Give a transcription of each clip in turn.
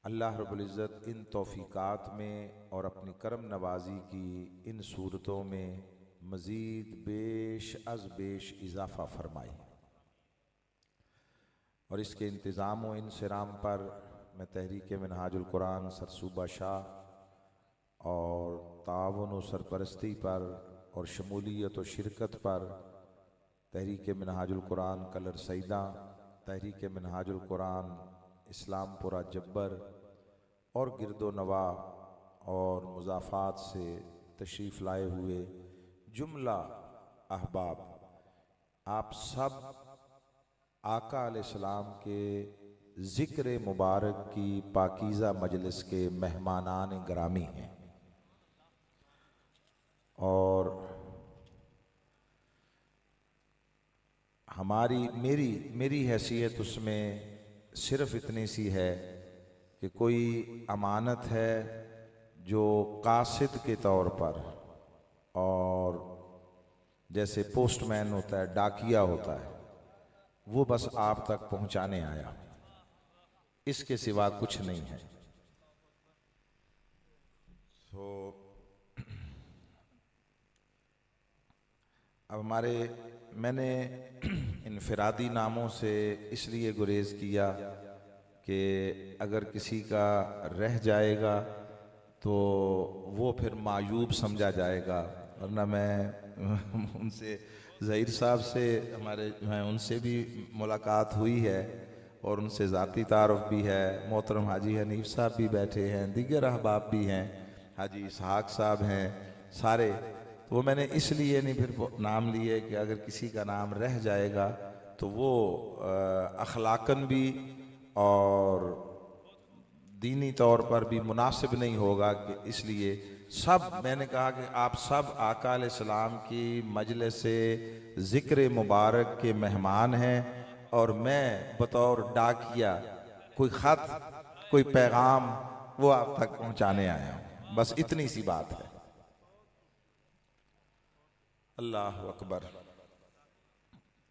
अल्लाह रब्बुल इज़्ज़त इन तौफ़ीक़ात में और अपनी करम नवाज़ी की इन सूरतों में मज़ीद बेश अज़ बेश इज़ाफ़ा फरमाए। और इसके इंतज़ाम व इंसिराम पर मैं तहरीक मिनहाजुल कुरान सरसूबा शाह और ताउन व सरपरस्ती पर और शमूलियत व शिरकत पर तहरीक मिनहाजुल कुरान कलर सईदा, तहरीक मिनहाजुल कुरान इस्लामपुरा जब्बर और गिरदो नवा और मुज़ाफ़ात से तशरीफ़ लाए हुए जुमला अहबाब, आप सब आका अलैहिस्सलाम के ज़िक्र मुबारक की पाकीज़ा मजलिस के मेहमानान ग्रामी हैं। और मेरी हैसियत उसमें सिर्फ़ इतनी सी है कि कोई अमानत है जो कासिद के तौर पर, और जैसे पोस्टमैन होता है, डाकिया होता है, वो बस आप तक पहुंचाने आया, इसके सिवा कुछ नहीं है। अब मैंने इनफरादी नामों से इसलिए गुरेज किया कि अगर किसी का रह जाएगा तो वो फिर मायूब समझा जाएगा, वरना मैं उनसे ज़हीर साहब से उनसे भी मुलाकात हुई है और उनसे ज़ाती तारुफ भी है। मोहतरम हाजी हनीफ साहब भी बैठे हैं, दीगर अहबाब भी हैं, हाजी इसहाक साहब हैं, सारे। तो वो मैंने इसलिए नहीं फिर नाम लिए कि अगर किसी का नाम रह जाएगा तो वो अखलाकन भी और दीनी तौर पर भी मुनासिब नहीं होगा, कि इसलिए सब मैंने कहा कि आप सब आका अलैहिस्सलाम की मजलिस से ज़िक्र मुबारक के मेहमान हैं और मैं बतौर डाकिया कोई ख़त, कोई पैगाम वो आप तक पहुंचाने आया हूँ। बस इतनी सी बात है। अल्लाह अकबर।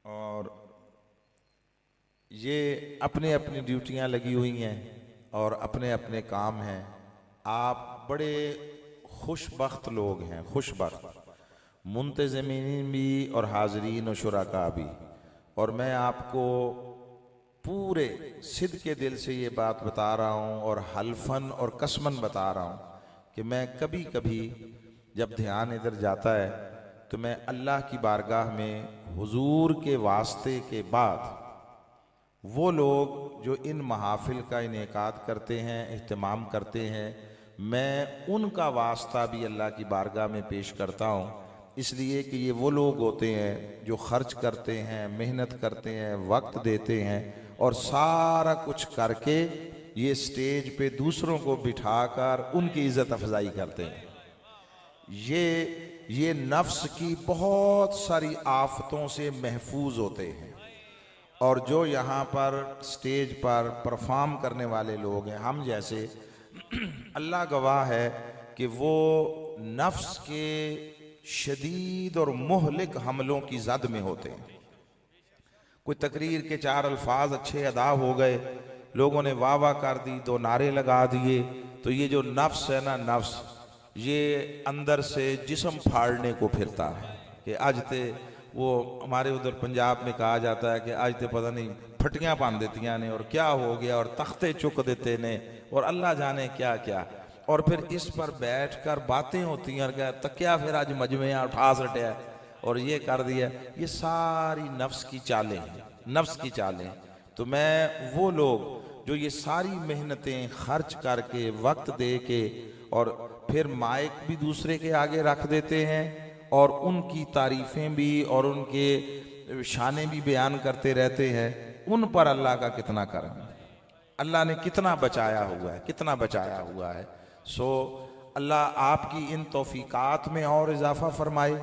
और ये अपने अपनी ड्यूटियां लगी हुई हैं और अपने अपने काम हैं। आप बड़े खुशबख्त लोग हैं, खुशबख्त मुंतज़िमीन भी और हाज़रीन और शुराका भी। और मैं आपको पूरे सिद्क़ के दिल से ये बात बता रहा हूँ और हल्फन और कसमन बता रहा हूँ कि मैं कभी कभी जब ध्यान इधर जाता है तो मैं अल्लाह की बारगाह में हुजूर के वास्ते के बाद वो लोग जो इन महाफिल का इनेकाद करते हैं, इह्तिमाम करते हैं, मैं उनका वास्ता भी अल्लाह की बारगाह में पेश करता हूँ। इसलिए कि ये वो लोग होते हैं जो खर्च करते हैं, मेहनत करते हैं, वक्त देते हैं और सारा कुछ करके ये स्टेज पे दूसरों को बिठाकर उनकी इज़्ज़त अफजाई करते हैं। ये नफ्स की बहुत सारी आफतों से महफूज होते हैं। और जो यहाँ पर स्टेज पर परफॉर्म करने वाले लोग हैं, हम जैसे, अल्लाह गवाह है कि वो नफ्स के शदीद और मुहलिक हमलों की जद में होते हैं। कोई तकरीर के चार अल्फाज अच्छे अदा हो गए, लोगों ने वाह वाह कर दी, दो नारे लगा दिए, तो ये जो नफ्स है ना, नफ्स ये अंदर से जिस्म फाड़ने को फिरता है कि आज ते वो हमारे उधर पंजाब में कहा जाता है कि आज ते पता नहीं फटियां पान देतियां ने और क्या हो गया और तख्ते चुक देते ने और अल्लाह जाने क्या क्या। और फिर इस पर बैठकर बातें होती हैं और क्या तकिया फिर आज मजमे उठा सटिया और ये कर दिया। ये सारी नफ्स की चालें हैं, नफ्स की चालें। तो मैं वो लोग जो ये सारी मेहनतें खर्च करके, वक्त दे के और फिर माइक भी दूसरे के आगे रख देते हैं और उनकी तारीफ़ें भी और उनके शाने भी बयान करते रहते हैं, उन पर अल्लाह का कितना करम, अल्लाह ने कितना बचाया हुआ है, कितना बचाया हुआ है। सो अल्लाह आपकी इन तौफीकात में और इजाफा फरमाए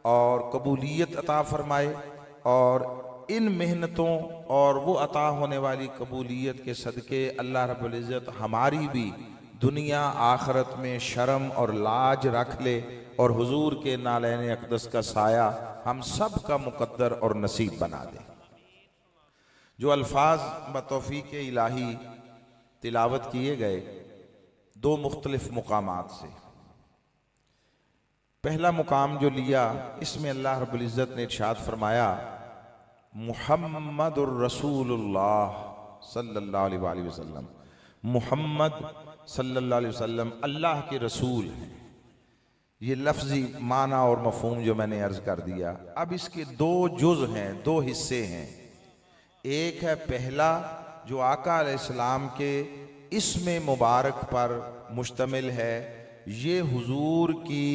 और कबूलियत अता फरमाए और इन मेहनतों और वो अता होने वाली कबूलियत के सदके अल्लाह रब्बुल इज़्ज़त हमारी भी दुनिया आखरत में शर्म और लाज रख ले और हुजूर के नालैन अक़दस का साया हम सब का मुक़द्दर और नसीब बना दे। जो अल्फाज बतौफीक इलाही तिलावत किए गए दो मुख्तलिफ मुकामात से। पहला मुकाम जो लिया, इसमें अल्लाह रब्बुल इज़्ज़त ने इरशाद फरमाया, मुहम्मदुर रसूलुल्लाह सल्लल्लाहु अलैहि वसल्लम, मुहम्मद सल्लल्लाहु अलैहि वसल्लम अल्लाह के रसूल हैं। ये लफ्जी माना और मफहूम जो मैंने अर्ज कर दिया। अब इसके दो जुज़ हैं, दो हिस्से हैं। एक है पहला जो आका अलैहिस्सलाम के इसमें मुबारक पर मुश्तमिल है, ये हुजूर की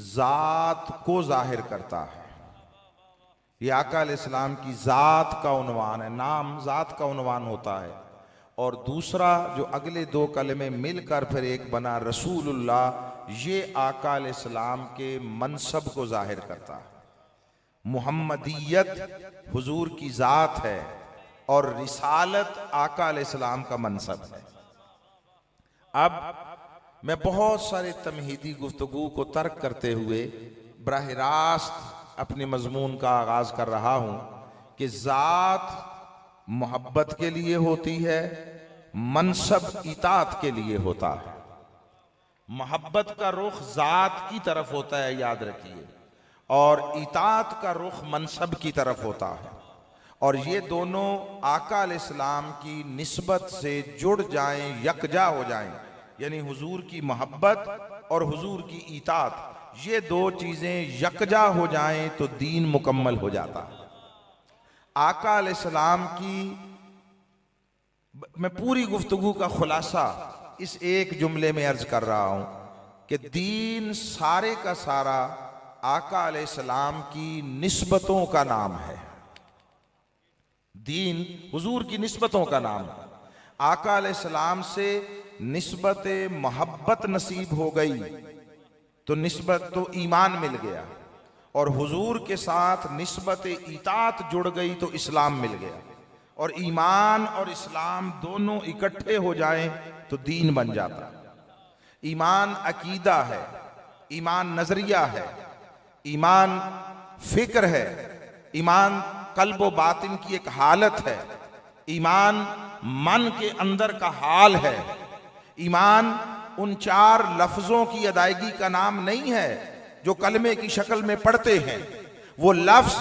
ज़ात को जाहिर करता है। ये आका अलैहिस्सलाम की ज़ात का उन्वान है, नाम ज़ात का उन्वान होता है। और दूसरा जो अगले दो कलमे मिलकर फिर एक बना रसूलुल्लाह, ये आका अलैहिस्सलाम के मनसब को जाहिर करता है। मुहम्मदियत हुजूर की ज़ात है और रिसालत आका अलैहिस्सलाम का मनसब है। अब मैं बहुत सारे तमहीदी गुफ्तगू को तर्क करते हुए बराह रास्त अपने मजमून का आगाज कर रहा हूं कि ज़ात मोहब्बत के लिए होती है, मनसब इताअत के लिए होता है। मोहब्बत का रुख ज़ात की तरफ होता है, याद रखिए, और इताअत का रुख मनसब की तरफ होता है। और ये दोनों आका अलैहिस्सलाम की निस्बत से जुड़ जाएं, यकजा हो जाएं, यानी हुजूर की मोहब्बत और हुजूर की इताअत, ये दो चीज़ें यकजा हो जाएं तो दीन मुकम्मल हो जाता है। आका अलैहिस्सलाम की मैं पूरी गुफ्तगू का खुलासा इस एक जुमले में अर्ज कर रहा हूं कि दीन सारे का सारा आका अलैहिस्सलाम की निस्बतों का नाम है। दीन हुजूर की निस्बतों का नाम है। आका अलैहिस्सलाम से निस्बत मोहब्बत नसीब हो गई तो निस्बत तो ईमान मिल गया, और हुजूर के साथ निस्बत इताअत जुड़ गई तो इस्लाम मिल गया। और ईमान और इस्लाम दोनों इकट्ठे हो जाएं तो दीन बन जाता। ईमान अकीदा है, ईमान नजरिया है, ईमान फिक्र है, ईमान कल्ब व बातिन की एक हालत है, ईमान मन के अंदर का हाल है। ईमान उन चार लफ्जों की अदायगी का नाम नहीं है जो कलमे की शक्ल में पढ़ते हैं। वो लफ्ज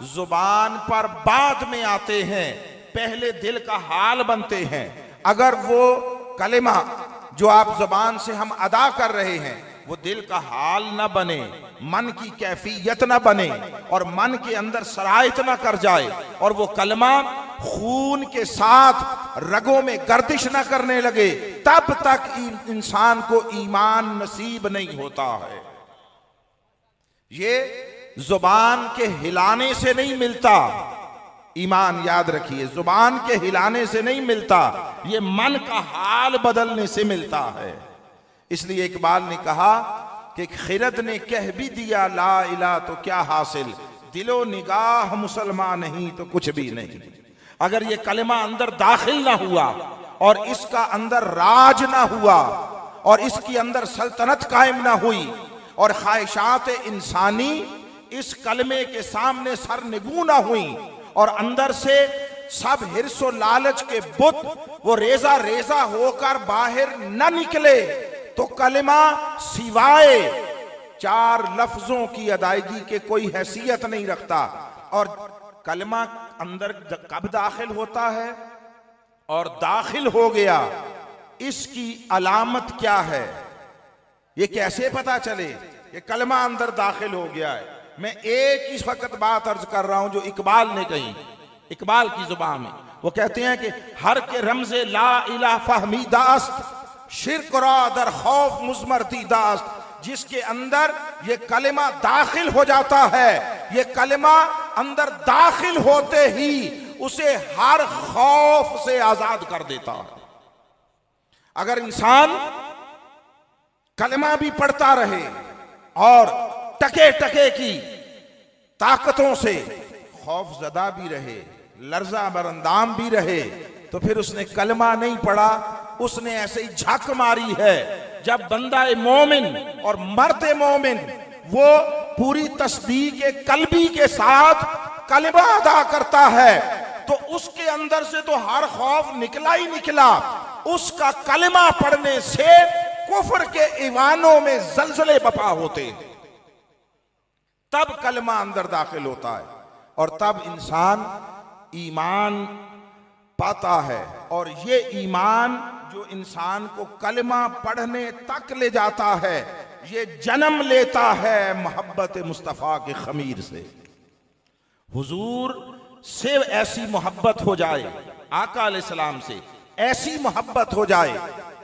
जुबान पर बाद में आते हैं, पहले दिल का हाल बनते हैं। अगर वो कलेमा जो आप जुबान से हम अदा कर रहे हैं वो दिल का हाल ना बने, मन की कैफियत ना बने और मन के अंदर सरायत ना कर जाए, और वो कलमा खून के साथ रगों में गर्दिश ना करने लगे, तब तक इंसान को ईमान नसीब नहीं होता है। ये जुबान के हिलाने से नहीं मिलता ईमान, याद रखिए, जुबान के हिलाने से नहीं मिलता, ये मन का हाल बदलने से मिलता है। इसलिए इकबाल ने कहा कि खिरद ने कह भी दिया ला इला तो क्या हासिल, दिलो निगाह मुसलमान नहीं तो कुछ भी नहीं। अगर ये कलमा अंदर दाखिल ना हुआ और इसका अंदर राज ना हुआ और इसके अंदर सल्तनत कायम ना हुई और ख्वाहिशात इंसानी इस कलमे के सामने सरनिगू ना हुई और अंदर से सब हिर्सो लालच के बुत वो रेजा रेजा होकर बाहर न निकले तो कलमा सिवाय चार लफ्जों की अदायगी के कोई हैसियत नहीं रखता। और कलमा अंदर कब दाखिल होता है और दाखिल हो गया, इसकी अलामत क्या है, ये कैसे पता चले कि कलमा अंदर दाखिल हो गया है? मैं एक ही वक्त बात अर्ज कर रहा हूं जो इकबाल ने कही, इकबाल की जुबान में। वो कहते हैं कि हर के रमज़े ला इला फहमी दास्त शिर्क रा दर खौफ मुजमरती दास्त, जिसके अंदर ये कलमा दाखिल हो जाता है, ये कलमा अंदर दाखिल होते ही उसे हर खौफ से आजाद कर देता है। अगर इंसान कलमा भी पढ़ता रहे और टके टके की ताकतों से खौफ ज़दा भी रहे, लर्जा बरंदाम भी रहे, तो फिर उसने कलमा नहीं पढ़ा, उसने ऐसे ही झक मारी है। जब बंदा मोमिन और मर्द मोमिन वो पूरी तस्दीक कल्बी के साथ कलमा अदा करता है तो उसके अंदर से तो हर खौफ निकला ही निकला। उसका कलमा पढ़ने से कुफ्र के ईवानों में जलजले बपा होते हैं, तब कलमा अंदर दाखिल होता है और तब इंसान ईमान पाता है। और ये ईमान जो इंसान को कलमा पढ़ने तक ले जाता है, ये जन्म लेता है मोहब्बत मुस्तफ़ा के खमीर से। हुजूर से ऐसी मोहब्बत हो जाए, आका अलैहिस्सलाम से ऐसी मोहब्बत हो जाए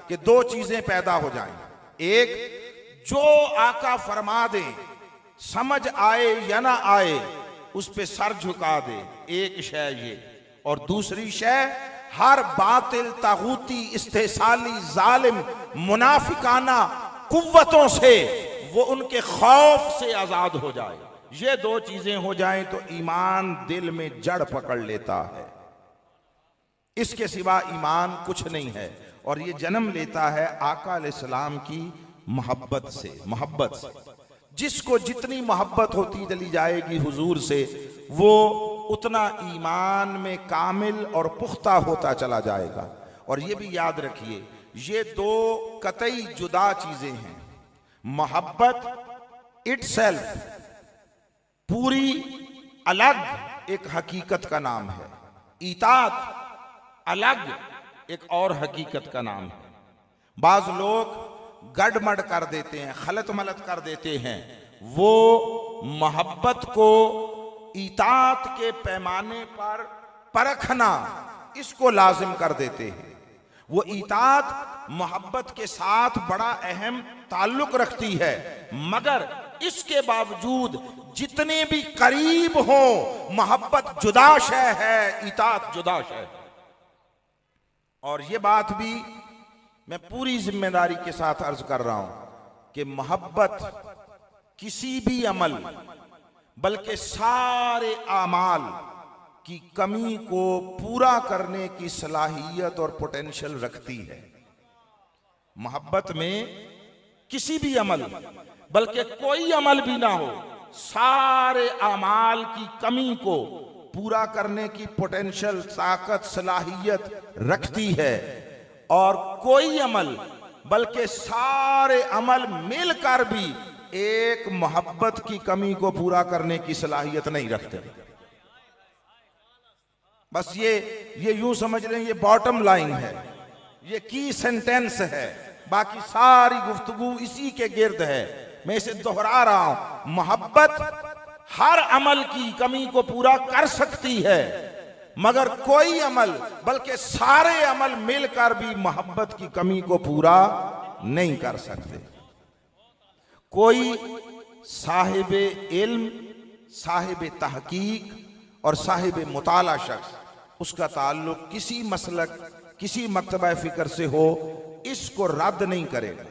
कि दो चीजें पैदा हो जाएं। एक, जो आका फरमा दे, समझ आए या ना आए, उस पे सर झुका दे, एक शय ये। और दूसरी शय, हर बातिल तागूती इस्तेसाली जालिम मुनाफिकाना कुव्वतों से वो उनके खौफ से आजाद हो जाए। ये दो चीजें हो जाएं तो ईमान दिल में जड़ पकड़ लेता है, इसके सिवा ईमान कुछ नहीं है। और ये जन्म लेता है आका अलैहिस्सलाम की मोहब्बत से। मोहब्बत से जिसको जितनी मोहब्बत होती चली जाएगी हुजूर से, वो उतना ईमान में कामिल और पुख्ता होता चला जाएगा। और ये भी याद रखिए, ये दो कतई जुदा चीजें हैं। मोहब्बत इटसेल्फ पूरी अलग एक हकीकत का नाम है, इताअत अलग एक और हकीकत का नाम है। बाज लोग गड़मड़ कर देते हैं, खलत मलत कर देते हैं। वो मोहब्बत को इताअत के पैमाने पर परखना, इसको लाजिम कर देते हैं। वो इताअत मोहब्बत के साथ बड़ा अहम ताल्लुक रखती है, मगर इसके बावजूद जितने भी करीब हो, मोहब्बत जुदा शय है, इताअत जुदा शय। और ये बात भी मैं पूरी जिम्मेदारी के साथ अर्ज कर रहा हूं कि मोहब्बत किसी भी अमल बल्कि सारे आमाल की कमी को पूरा करने की सलाहियत और पोटेंशियल रखती है। मोहब्बत में किसी भी अमल बल्कि कोई अमल भी ना हो, सारे आमाल की कमी को पूरा करने की पोटेंशियल, ताकत, सलाहियत रखती है। और कोई अमल बल्कि सारे अमल मिलकर भी एक मोहब्बत की कमी को पूरा करने की सलाहियत नहीं रखते। बस ये यूं समझ लें, ये बॉटम लाइन है, ये की सेंटेंस है, बाकी सारी गुफ्तगू इसी के गिर्द है। मैं इसे दोहरा रहा हूं, मोहब्बत हर अमल की कमी को पूरा कर सकती है, मगर कोई अमल बल्कि सारे अमल मिलकर भी मोहब्बत की कमी को पूरा नहीं कर सकते। कोई साहिब इल्म, साहिब तहकीक और साहिब मुताला शख्स, उसका ताल्लुक किसी मसलक, किसी मकतबा फिक्र से हो, इसको रद्द नहीं करेगा,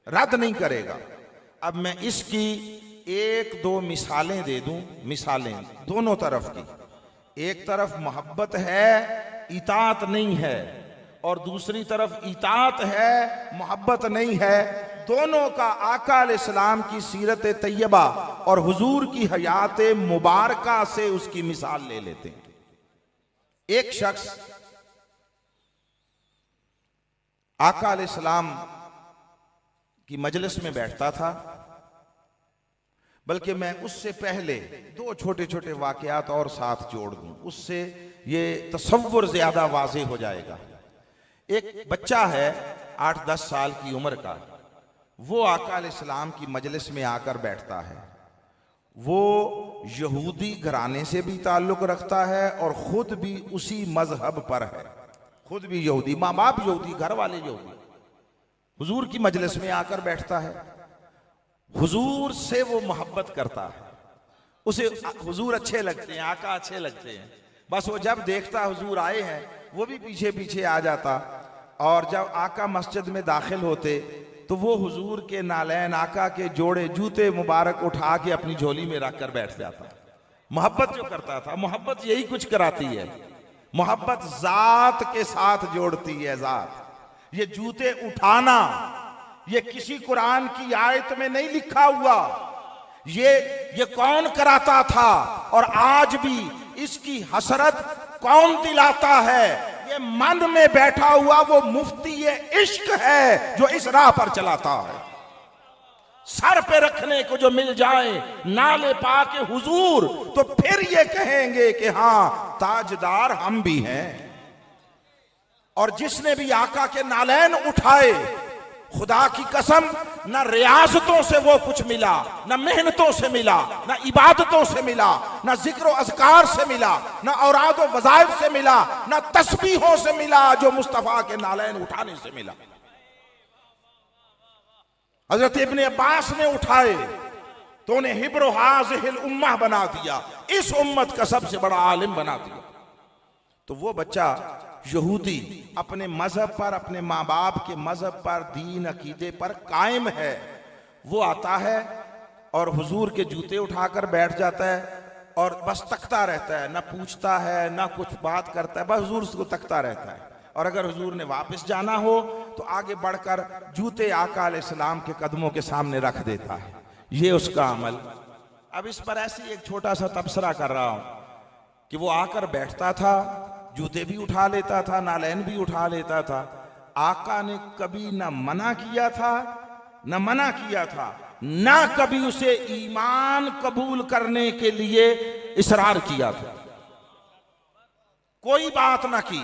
रद्द नहीं करेगा। अब मैं इसकी एक दो मिसालें दे दूं, मिसालें दोनों तरफ की। एक तरफ मोहब्बत है, इताअत नहीं है, और दूसरी तरफ इताअत है, मोहब्बत नहीं है। दोनों का आका अलैहिस्सलाम की सीरत तैयबा और हुजूर की हयात मुबारका से उसकी मिसाल ले लेते हैं। एक शख्स आका अलैहिस्सलाम की मजलिस में बैठता था, बल्कि मैं उससे पहले दो छोटे छोटे वाकयात और साथ जोड़ दूं, उससे ये तसव्वुर ज्यादा वाज़ेह हो जाएगा। एक बच्चा है 8-10 साल की उम्र का, वो आका अलैहिस्सलाम की मजलिस में आकर बैठता है। वो यहूदी घराने से भी ताल्लुक रखता है और खुद भी उसी मजहब पर है, खुद भी यहूदी, माँ बाप यहूदी, घर वाले यहूदी। हुजूर की मजलिस में आकर बैठता है, हुजूर से वो मोहब्बत करता है, उसे हुजूर अच्छे लगते हैं, आका अच्छे लगते हैं। बस वो जब देखता हुजूर आए हैं, वो भी पीछे पीछे आ जाता, और जब आका मस्जिद में दाखिल होते तो वो हुजूर के नालैन, आका के जोड़े जूते मुबारक उठा के अपनी झोली में रख कर बैठ जाता। मोहब्बत जो करता था, मोहब्बत यही कुछ कराती है। मोहब्बत जात के साथ जोड़ती है, जात। ये जूते उठाना ये किसी कुरान की आयत में नहीं लिखा हुआ, ये कौन कराता था और आज भी इसकी हसरत कौन दिलाता है, ये मन में बैठा हुआ वो मुफ्ती ये इश्क है जो इस राह पर चलाता है। सर पे रखने को जो मिल जाए नाले पाके हुजूर, तो फिर ये कहेंगे कि हां ताजदार हम भी हैं। और जिसने भी आका के नालैन उठाए, खुदा की कसम, न रियाजतों से वो कुछ मिला, न मेहनतों से मिला, न इबादतों से मिला, न जिक्र अज़कार से मिला, न औराद व वज़ाइफ से मिला, न तस्बीहों से मिला, जो मुस्तफा के नालैन उठाने से मिला। हजरत इब्ने अब्बास ने उठाए तो उन्हें हिब्र हाज़िहिल उम्मह बना दिया, इस उम्मत का सबसे बड़ा आलिम बना दिया। तो वो बच्चा यहूदी अपने मजहब पर, अपने माँ बाप के मजहब पर, दीन अकीदे पर कायम है, वो आता है और हुजूर के जूते उठाकर बैठ जाता है और बस तकता रहता है, ना पूछता है ना कुछ बात करता है, बस हुजूर उसको तकता रहता है। और अगर हुजूर ने वापस जाना हो तो आगे बढ़कर जूते आका अलैहिस्सलाम के कदमों के सामने रख देता है। ये उसका अमल। अब इस पर ऐसी एक छोटा सा तबसरा कर रहा हूं कि वो आकर बैठता था, जूते भी उठा लेता था, नालैन भी उठा लेता था। आका ने कभी ना मना किया था, ना कभी उसे ईमान कबूल करने के लिए इसरार किया था। कोई बात ना की,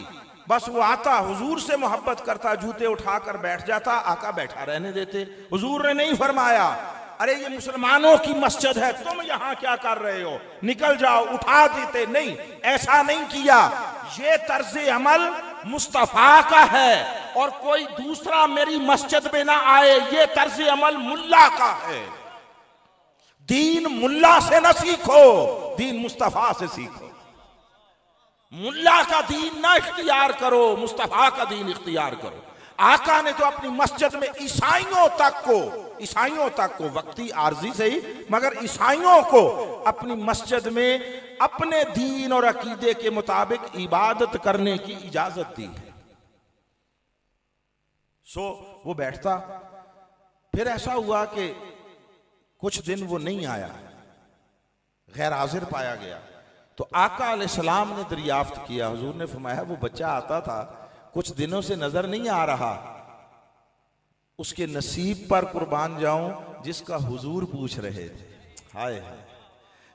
बस वो आता, हुजूर से मोहब्बत करता, जूते उठाकर बैठ जाता, आका बैठा रहने देते। हुजूर ने नहीं फरमाया अरे ये मुसलमानों की मस्जिद है, तुम यहां क्या कर रहे हो, निकल जाओ, उठा देते। नहीं, ऐसा नहीं किया। ये तर्ज अमल मुस्तफा का है और कोई दूसरा मेरी मस्जिद में ना आए, ये तर्ज अमल मुल्ला का है। दीन मुल्ला से ना सीखो, दीन मुस्तफा से सीखो। मुल्ला का दीन ना इख्तियार करो, मुस्तफा का दीन इख्तियार करो। आका ने तो अपनी मस्जिद में ईसाइयों तक को वक्ती आर्जी से ही, मगर ईसाइयों को अपनी मस्जिद में अपने दीन और अकीदे के मुताबिक इबादत करने की इजाजत दी है। सो वो बैठता। फिर ऐसा हुआ कि कुछ दिन वो नहीं आया, गैर हाजिर पाया गया। तो आका अलैहिस्सलाम ने दरियाफ्त किया, हुजूर ने फरमाया वो बच्चा आता था, कुछ दिनों से नजर नहीं आ रहा, उसके नसीब पर कुर्बान जाऊं जिसका हुजूर पूछ रहे थे। हाय हाय,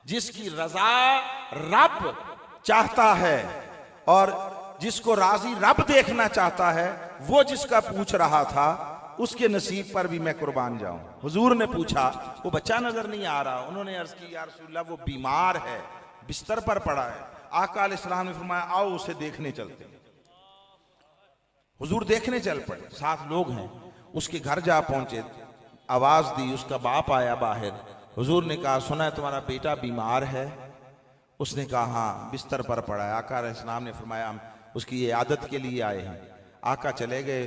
जिसकी रजा रब चाहता है और जिसको राजी रब देखना चाहता है, वो जिसका पूछ रहा था, उसके नसीब पर भी मैं कुर्बान जाऊं। हुजूर ने पूछा, वो बच्चा नजर नहीं आ रहा। उन्होंने अर्ज की, या रसूलल्लाह वो बीमार है, बिस्तर पर पड़ा है। आका अलैहिस्सलाम ने फरमाया आओ उसे देखने चलते हैं। हुजूर देखने चल पड़े, 7 लोग हैं। उसके घर जा पहुंचे, आवाज दी, उसका बाप आया बाहर। हुजूर ने कहा सुना है तुम्हारा बेटा बीमार है? उसने कहा हाँ, बिस्तर पर पड़ा है। आका अलैहिस्सलाम ने फरमाया हम उसकी इयादत के लिए आए हैं। आका चले गए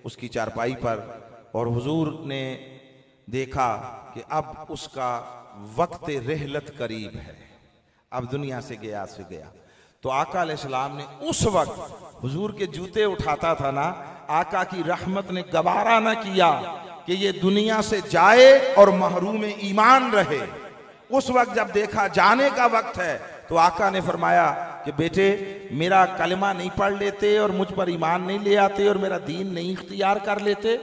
उसकी चारपाई पर और हुजूर ने देखा कि अब उसका वक्त रहलत करीब है, अब दुनिया से गया से गया। तो आका अलैहिस्सलाम ने उस वक्त हुजूर के जूते उठाता था ना, आका की रहमत ने गवारा ना किया कि ये दुनिया से जाए और महरूम ईमान रहे। उस वक्त जब देखा जाने का वक्त है तो आका ने फरमाया कि बेटे मेरा कलमा नहीं पढ़ लेते और मुझ पर ईमान नहीं ले आते और मेरा दीन नहीं इख्तियार कर लेते।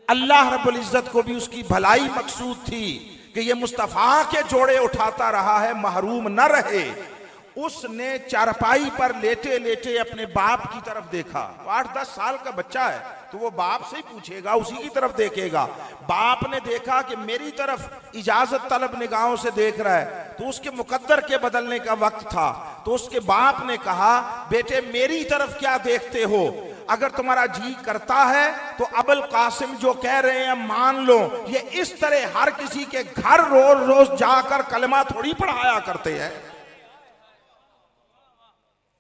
अल्लाह रब्बुल इज्जत को भी उसकी भलाई मकसूद थी कि ये मुस्तफा के जोड़े उठाता रहा है, महरूम न रहे। उसने चारपाई पर लेटे लेटे अपने बाप की तरफ देखा। 8-10 साल का बच्चा है तो वो बाप से ही पूछेगा, उसी की तरफ देखेगा। बाप ने देखा कि मेरी तरफ इजाजत तलब निगाहों से देख रहा है, तो उसके मुकद्दर के बदलने का वक्त था। तो उसके बाप ने कहा बेटे मेरी तरफ क्या देखते हो, अगर तुम्हारा जी करता है तो अबुल कासिम जो कह रहे हैं मान लो। ये इस तरह हर किसी के घर रोज रोज जाकर कलमा थोड़ी पढ़ाया करते हैं,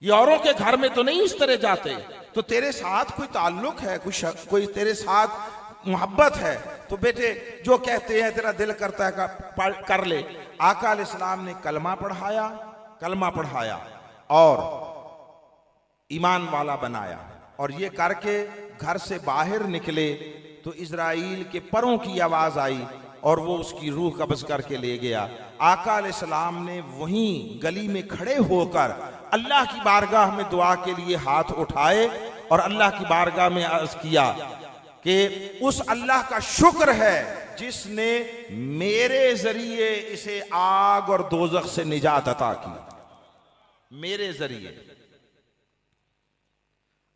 ये औरों के घर में तो नहीं इस तरह जाते। तो तेरे साथ कोई ताल्लुक है, कोई तेरे साथ मोहब्बत है, तो बेटे जो कहते हैं तेरा दिल करता है कर ले। आका अलैहिस्सलाम ने कलमा पढ़ाया और ईमान वाला बनाया। और ये करके घर से बाहर निकले तो इजराइल के परों की आवाज आई और वो उसकी रूह कब्ज करके ले गया। आका अलैहिस्सलाम ने वहीं गली में खड़े होकर अल्लाह की बारगाह में दुआ के लिए हाथ उठाए और अल्लाह की बारगाह में अर्ज किया कि उस अल्लाह का शुक्र है जिसने मेरे जरिए इसे आग और दोजख से निजात अता की। मेरे जरिए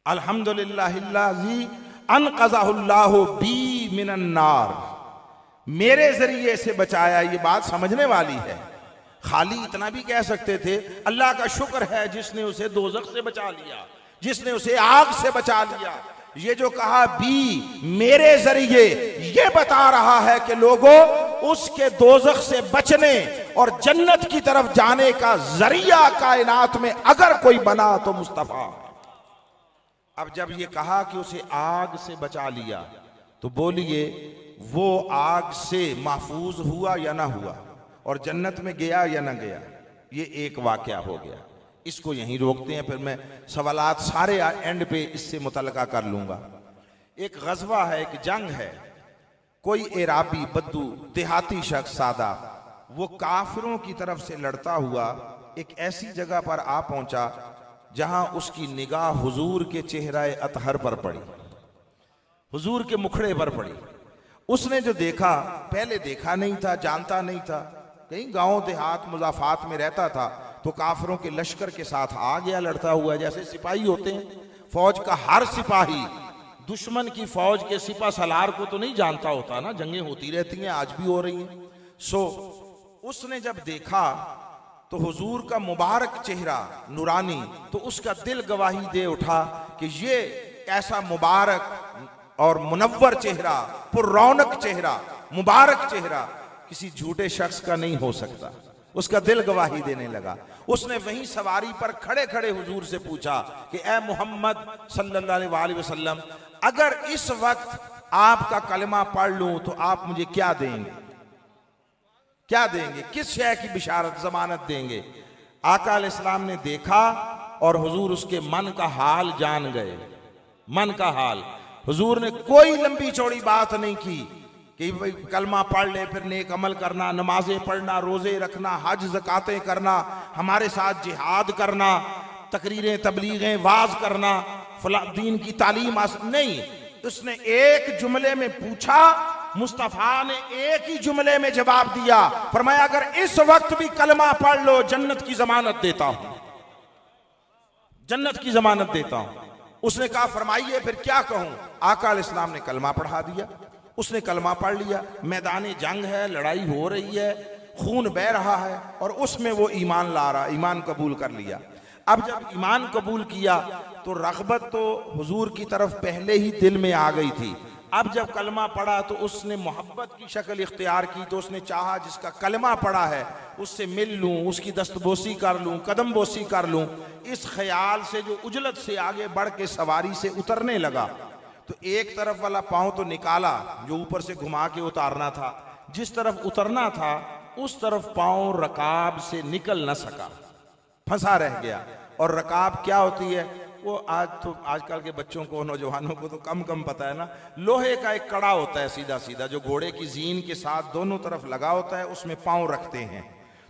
अल्हम्दुलिल्लाहिल्लाज़ी अनक़ज़हुल्लाहु बी मिनन नार, मेरे जरिए से बचाया। ये बात समझने वाली है। खाली इतना भी कह सकते थे अल्लाह का शुक्र है जिसने उसे दोजख से बचा लिया, जिसने उसे आग से बचा लिया। ये जो कहा बी मेरे जरिए, ये बता रहा है कि लोगों उसके दोजख से बचने और जन्नत की तरफ जाने का जरिया कायनात में अगर कोई बना तो मुस्तफा। अब जब ये कहा कि उसे आग से बचा लिया, तो बोलिए वो आग से महफूज हुआ या ना हुआ, और जन्नत में गया या ना गया? ये एक वाकया हो गया। इसको यहीं रोकते हैं, फिर मैं सवालात सारे एंड पे इससे मुतल्लका कर लूंगा। एक गजवा है, एक जंग है। कोई एराबी बद्दू देहाती शख्स सादा, वो काफिरों की तरफ से लड़ता हुआ एक ऐसी जगह पर आ पहुंचा जहां उसकी निगाह हुजूर के चेहरा अतहर पर पड़ी, हुजूर के मुखड़े पर पड़ी। उसने जो देखा, पहले देखा नहीं था, जानता नहीं था, कहीं गांव देहात मुजाफात में रहता था, तो काफिरों के लश्कर के साथ आ गया लड़ता हुआ। जैसे सिपाही होते हैं, फौज का हर सिपाही दुश्मन की फौज के सिपा सलार को तो नहीं जानता होता ना, जंगें होती रहती हैं, आज भी हो रही हैं। सो उसने जब देखा तो हुजूर का मुबारक चेहरा नूरानी, तो उसका दिल गवाही दे उठा कि ये ऐसा मुबारक और मुनव्वर चेहरा, पुररौनक चेहरा, मुबारक चेहरा किसी झूठे शख्स का नहीं हो सकता। उसका दिल गवाही देने लगा। उसने वहीं सवारी पर खड़े खड़े हुजूर से पूछा कि ए मोहम्मद सल्लल्लाहु अलैहि वसल्लम, अगर इस वक्त आपका कलमा पढ़ लूं तो आप मुझे क्या देंगे? क्या देंगे? किस शय की बिशारत, जमानत देंगे? आका अलैहिस्सलाम ने देखा और हुजूर उसके मन का हाल जान गए। मन का हाल। हुजूर ने कोई लंबी चौड़ी बात नहीं की कि भाई कलमा पढ़ ले, फिर नेक अमल करना, नमाजें पढ़ना, रोजे रखना, हज ज़कातें करना, हमारे साथ जिहाद करना, तकरीरें तबलीगें वाज करना, फला दीन की तालीम नहीं। उसने एक जुमले में पूछा, मुस्तफा ने एक ही जुमले में जवाब दिया, फरमाया अगर इस वक्त भी कलमा पढ़ लो जन्नत की जमानत देता हूं, जन्नत की जमानत देता हूं। उसने कहा फरमाइए फिर क्या कहूं? आका अलैहिस्सलाम ने कलमा पढ़ा दिया। उसने कलमा पढ़ लिया। मैदान जंग है, लड़ाई हो रही है, खून बह रहा है, और उसमें वो ईमान ला रहा, ईमान कबूल कर लिया। अब जब ईमान कबूल किया तो रग़बत तो हुजूर की तरफ पहले ही दिल में आ गई थी। अब जब कलमा पढ़ा तो उसने मोहब्बत की शक्ल इख्तियार की, तो उसने चाहा जिसका कलमा पढ़ा है उससे मिल लूं, उसकी दस्तबोसी कर लूं, कदम बोसी कर लूं। इस ख्याल से जो उजलत से आगे बढ़ के सवारी से उतरने लगा, तो एक तरफ वाला पांव तो निकाला जो ऊपर से घुमा के उतारना था, जिस तरफ उतरना था उस तरफ पांव रकाब से निकल न सका, फंसा रह गया। और रकाब क्या होती है वो आज तो आजकल के बच्चों को, नौजवानों को तो कम पता है ना। लोहे का एक कड़ा होता है सीधा सीधा, जो घोड़े की जीन के साथ दोनों तरफ लगा होता है, उसमें पांव रखते हैं।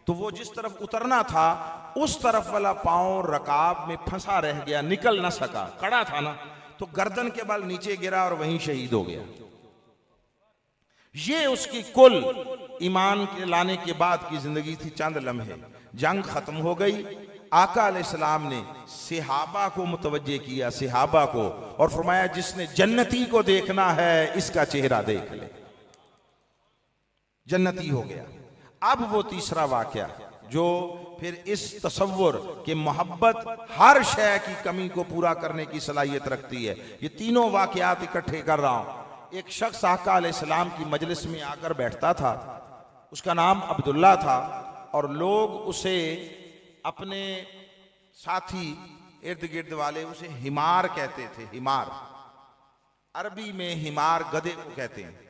तो वो जिस तरफ उतरना था उस तरफ वाला पांव रकाब में फंसा रह गया, निकल न सका, कड़ा था ना, तो गर्दन के बल नीचे गिरा और वहीं शहीद हो गया। ये उसकी कुल ईमान के लाने के बाद की जिंदगी थी। चंद लम्हे, जंग खत्म हो गई। आका अलैहिस्सलाम ने सहाबा को मुतवज्जे किया, सहाबा को, और फरमाया जिसने जन्नती को देखना है इसका चेहरा देख ले, जन्नती हो गया। अब वो तीसरा वाकया जो फिर इस तसव्वुर कि मोहब्बत हर शय की कमी को पूरा करने की सलाहियत रखती है। ये तीनों वाकयात इकट्ठे कर रहा हूं। एक शख्स आका अलैहिस्सलाम की मजलिस में आकर बैठता था, उसका नाम अब्दुल्ला था, और लोग उसे, अपने साथी इर्द गिर्द वाले उसे हिमार कहते थे। हिमार, अरबी में हिमार गधे को कहते हैं।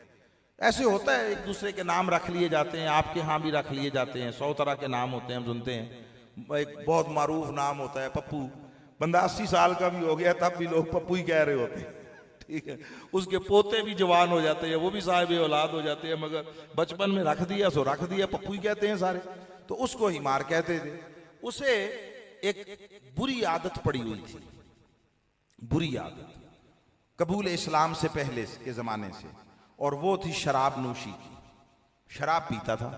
ऐसे होता है, एक दूसरे के नाम रख लिए जाते हैं, आपके यहाँ भी रख लिए जाते हैं। 100 तरह के नाम होते हैं, हम सुनते हैं। एक बहुत मारूफ नाम होता है पप्पू। बंदा 80 साल का भी हो गया तब भी लोग पप्पू ही कह रहे होते हैं, ठीक है। उसके पोते भी जवान हो जाते हैं, वो भी साहिब औलाद हो जाते हैं, मगर बचपन में रख दिया सो रख दिया, पप्पू ही कहते हैं सारे। तो उसको हिमार कहते थे। उसे एक बुरी आदत पड़ी हुई थी, बुरी आदत कबूल इस्लाम से पहले के जमाने से, और वो थी शराब नोशी की। शराब पीता था।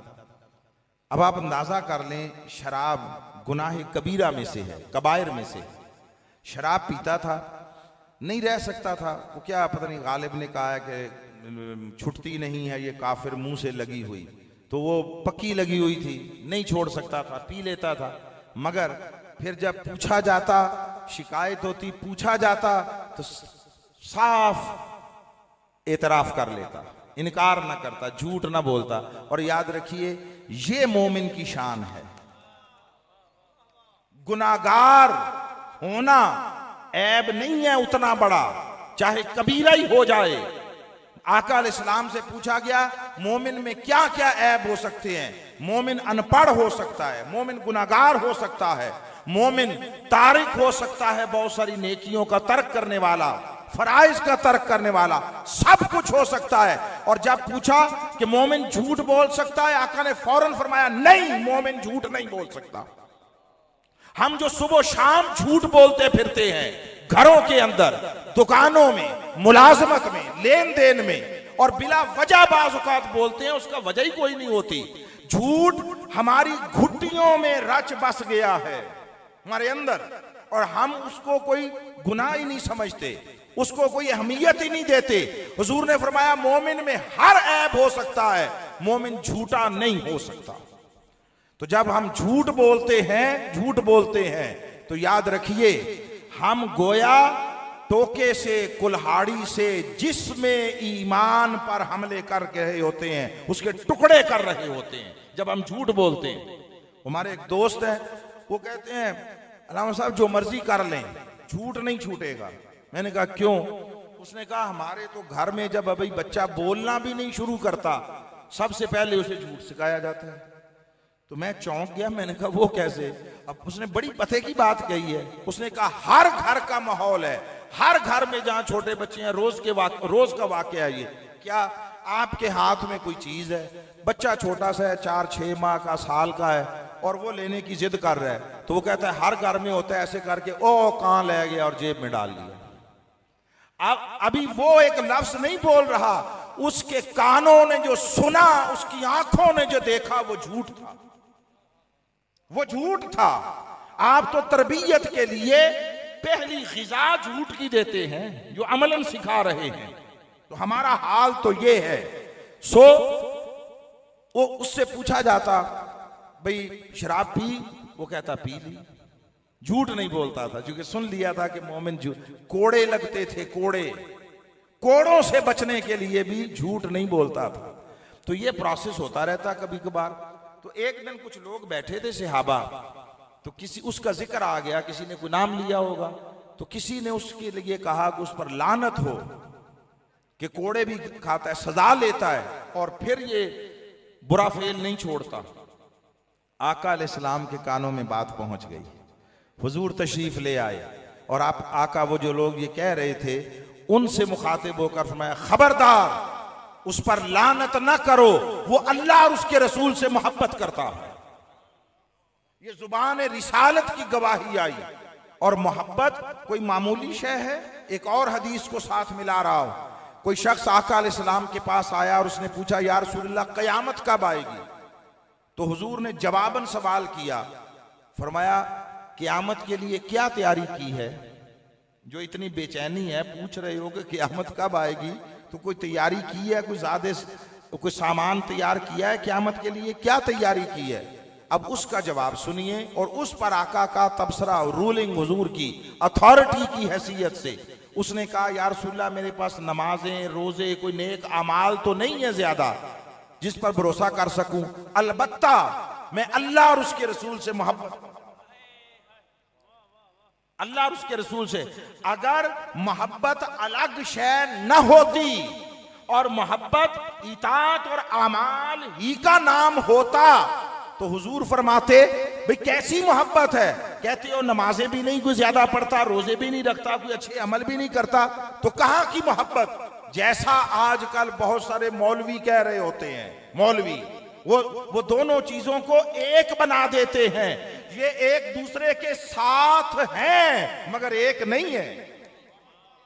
अब आप अंदाजा कर लें, शराब गुनाह कबीरा में से है, कबायर में से। शराब पीता था, नहीं रह सकता था। वो क्या पता नहीं, गालिब ने कहा है कि छुटती नहीं है ये काफिर मुंह से लगी हुई, तो वो पक्की लगी हुई थी, नहीं छोड़ सकता था, पी लेता था। मगर फिर जब पूछा जाता, शिकायत होती, पूछा जाता तो साफ एतराफ कर लेता, इनकार ना करता, झूठ ना बोलता। और याद रखिए, ये मोमिन की शान है। गुनाहगार होना ऐब नहीं है उतना बड़ा, चाहे कबीरा ही हो जाए। आका अलैहिस्सलाम से पूछा गया, मोमिन में क्या क्या ऐब हो सकते हैं? मोमिन अनपढ़ हो सकता है, मोमिन गुनाहगार हो सकता है, मोमिन तारिक हो सकता है, बहुत सारी नेकियों का तर्क करने वाला, फराइज का तर्क करने वाला, सब कुछ हो सकता है। और जब पूछा कि मोमिन झूठ बोल सकता है, आका ने फौरन फरमाया, नहीं, मोमिन झूठ नहीं बोल सकता। हम जो सुबह शाम झूठ बोलते फिरते हैं, घरों के अंदर, दुकानों में, मुलाजमत में, लेन देन में, और बिला वजह बाज़ औक़ात बोलते हैं, उसका वजह ही कोई नहीं होती। झूठ हमारी घुट्टियों में रच बस गया है, हमारे अंदर, और हम उसको कोई गुनाह ही नहीं समझते, उसको कोई अहमियत ही नहीं देते। हुजूर ने फरमाया, मोमिन में हर ऐब हो सकता है, मोमिन झूठा नहीं हो सकता। तो जब हम झूठ बोलते हैं तो याद रखिए, हम गोया टोके से, कुल्हाड़ी से जिसमें ईमान पर हमले कर रहे होते हैं, उसके टुकड़े कर रहे होते हैं जब हम झूठ बोलते हैं। हमारे एक दोस्त हैं, वो कहते हैं, अल्लामा साहब जो मर्जी कर लें, झूठ नहीं छूटेगा। मैंने कहा क्यों? उसने कहा, हमारे तो घर में जब अभी बच्चा बोलना भी नहीं शुरू करता, सबसे पहले उसे झूठ सिखाया जाता है। तो मैं चौंक गया, मैंने कहा वो कैसे? अब उसने बड़ी पते की बात कही है। उसने कहा, हर घर का माहौल है, हर घर में जहां छोटे बच्चे हैं, रोज का वाकया ये। क्या आपके हाथ में कोई चीज है, बच्चा छोटा सा है, 4-6 माह का, साल का है, और वो लेने की जिद कर रहा है, तो वो कहता है, हर घर में होता है, ऐसे करके ओ कहां ले गया और जेब में डाल लिया। अब अभी वो एक लफ्ज नहीं बोल रहा, उसके कानों ने जो सुना, उसकी आंखों ने जो देखा, वो झूठ था, वो झूठ था। आप तो तरबियत के लिए पहली ग़िज़ा झूठ की देते हैं, जो अमलन सिखा रहे हैं। तो हमारा हाल तो ये है। वो उससे पूछा जाता, भाई शराब पी? वो कहता पी ली। झूठ नहीं बोलता था, क्योंकि सुन लिया था कि मोमिन झूठ। कोड़े लगते थे, कोड़ों से बचने के लिए भी झूठ नहीं बोलता था। तो ये प्रोसेस होता रहता कभी कभार। तो एक दिन कुछ लोग बैठे थे सहाबा, तो किसी उसका जिक्र आ गया, किसी ने कोई नाम लिया होगा, तो किसी ने उसके लिए कहा कि उस पर लानत हो, कि कोड़े भी खाता है, सजा लेता है, और फिर ये बुरा फेल नहीं छोड़ता। आका अलैहिस्सलाम के कानों में बात पहुंच गई, हुजूर तशरीफ ले आए, और आप आका वो जो लोग ये कह रहे थे, उनसे मुखातिब होकर फरमाया, खबरदार, उस पर लानत ना करो, वो अल्लाह और उसके रसूल से मोहब्बत करता है। ये जुबान रिसालत की गवाही आई। और मोहब्बत कोई मामूली शय है? एक और हदीस को साथ मिला रहा हूं। कोई शख्स आका अलैहिस्सलाम के पास आया और उसने पूछा, या रसूलल्लाह, कयामत कब आएगी? तो हुजूर ने जवाबन सवाल किया, फरमाया, क़यामत के लिए क्या तैयारी की है? जो इतनी बेचैनी है, पूछ रहे हो कि क़यामत कब आएगी, तो कोई तैयारी की है? कोई ज़्यादा कोई सामान तैयार किया है क़यामत के लिए? क्या तैयारी की है? अब उसका जवाब सुनिए, और उस पर आका का तबसरा, रूलिंग हुजूर की अथॉरिटी की हैसियत से उसने कहा, या रसूलल्लाह, मेरे पास नमाजें, रोजे, कोई नेक अमाल तो नहीं है ज्यादा जिस पर भरोसा कर सकूं, अलबत्ता मैं अल्लाह और उसके रसूल से मोहब्बत, अल्लाह और उसके रसूल से। अगर मोहब्बत अलग शय न होती और मोहब्बत इताअत और अमाल ही का नाम होता, तो हुजूर फरमाते, भाई कैसी मोहब्बत है? कहते हो नमाजें भी नहीं कोई ज्यादा पढ़ता, रोजे भी नहीं रखता, कोई अच्छे अमल भी नहीं करता, तो कहां की मोहब्बत? जैसा आजकल बहुत सारे मौलवी कह रहे होते हैं, मौलवी वो दोनों चीजों को एक बना देते हैं। ये एक दूसरे के साथ हैं मगर एक नहीं है,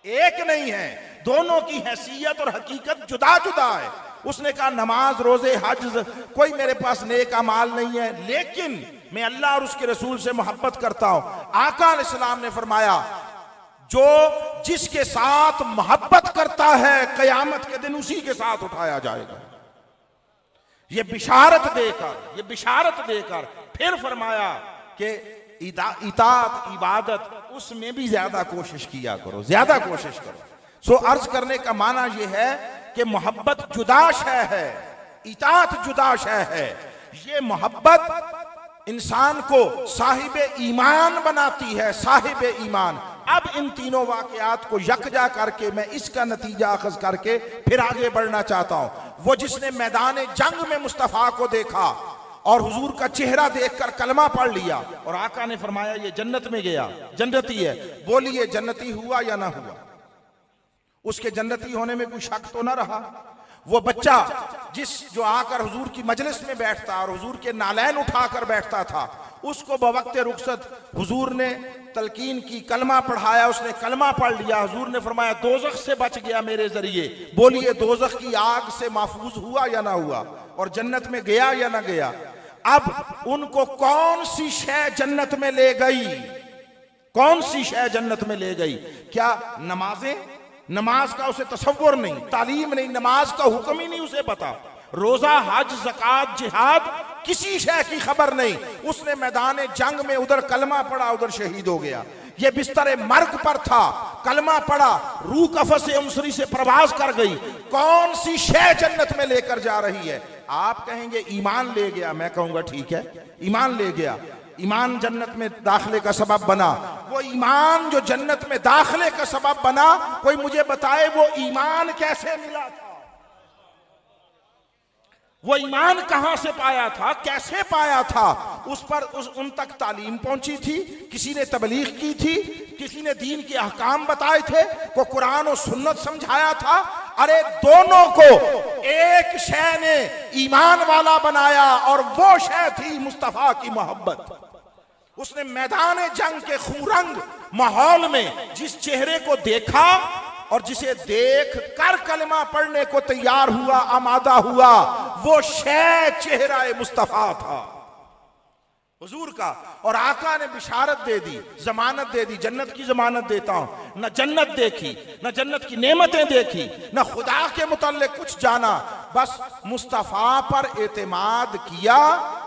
एक नहीं है, दोनों की हैसियत और हकीकत जुदा जुदा है। उसने कहा नमाज रोजे हज कोई मेरे पास नेक अमाल नहीं है, लेकिन मैं अल्लाह और उसके रसूल से मोहब्बत करता हूं। आका अलैहिस्सलाम ने फरमाया जो जिसके साथ मोहब्बत करता है कयामत के दिन उसी के साथ उठाया जाएगा। ये बिशारत देकर फिर फरमाया कि इताअत इबादत उसमें भी ज्यादा कोशिश किया करो, ज्यादा कोशिश करो। सो अर्ज करने का माना यह है कि मोहब्बत जुदा शय है, इताअत जुदा शय है। ये मोहब्बत इंसान को साहिब ईमान बनाती है, साहिब ईमान। अब इन तीनों वाकयात को यकजा करके मैं इसका नतीजा अखज करके फिर आगे बढ़ना चाहता हूं। वो जिसने मैदान जंग में मुस्तफा को देखा और हुजूर का चेहरा देखकर कलमा पढ़ लिया और आका ने फरमाया ये जन्नत में गया, जन्नती है, बोलिए जन्नती हुआ या ना हुआ? उसके जन्नती होने में कोई शक तो ना रहा। वो बच्चा जो आकर हुजूर की मजलिस में बैठता और हुजूर के नालैन उठाकर बैठता था, उसको बवक्त रुखसत हुजूर ने तलकीन की, कलमा पढ़ाया, उसने कलमा पढ़ लिया। हुजूर ने फरमाया दोजख से बच गया मेरे जरिए, बोलिए दोजख की आग से महफूज हुआ या ना हुआ, और जन्नत में गया या ना गया? अब उनको कौन सी शय जन्नत में ले गई? कौन सी शय जन्नत में ले गई? क्या नमाजें? नमाज का उसे तसव्वुर नहीं, तालीम नहीं, नमाज का हुक्म ही नहीं उसे पता। रोजा, हज, ज़कात, जिहाद, किसी शय की खबर नहीं। उसने मैदान जंग में उधर कलमा पढ़ा, उधर शहीद हो गया। ये बिस्तर मर्ग पर था, कलमा पढ़ा, रूह कफ़स उमसरी से प्रवास कर गई। कौन सी शय जन्नत में लेकर जा रही है? आप कहेंगे ईमान ले गया, मैं कहूंगा ठीक है, ईमान ले गया, ईमान जन्नत में दाखिले का सबब बना। वो ईमान जो जन्नत में दाखिले का सबब बना, कोई मुझे बताए वो ईमान कैसे मिला था? वो ईमान कहां से पाया था, कैसे पाया था? उन तक तालीम पहुंची थी, किसी ने तबलीग की थी, किसी ने दीन के अहकाम बताए थे, को कुरान और सुन्नत समझाया था। अरे दोनों को एक शय ने ईमान वाला बनाया और वो शय थी मुस्तफा की मोहब्बत। उसने मैदान जंग के खूरंग माहौल में जिस चेहरे को देखा और जिसे देख कर कलमा पढ़ने को तैयार हुआ, आमादा हुआ, वो शय चेहरा मुस्तफा था हुजूर का। और आका ने बिशारत दे दी, जमानत दे दी, जन्नत की जमानत देता हूं। न जन्नत देखी, न जन्नत की नेमतें देखी, न खुदा के मुतल्लिक कुछ जाना, बस मुस्तफा पर एतमाद किया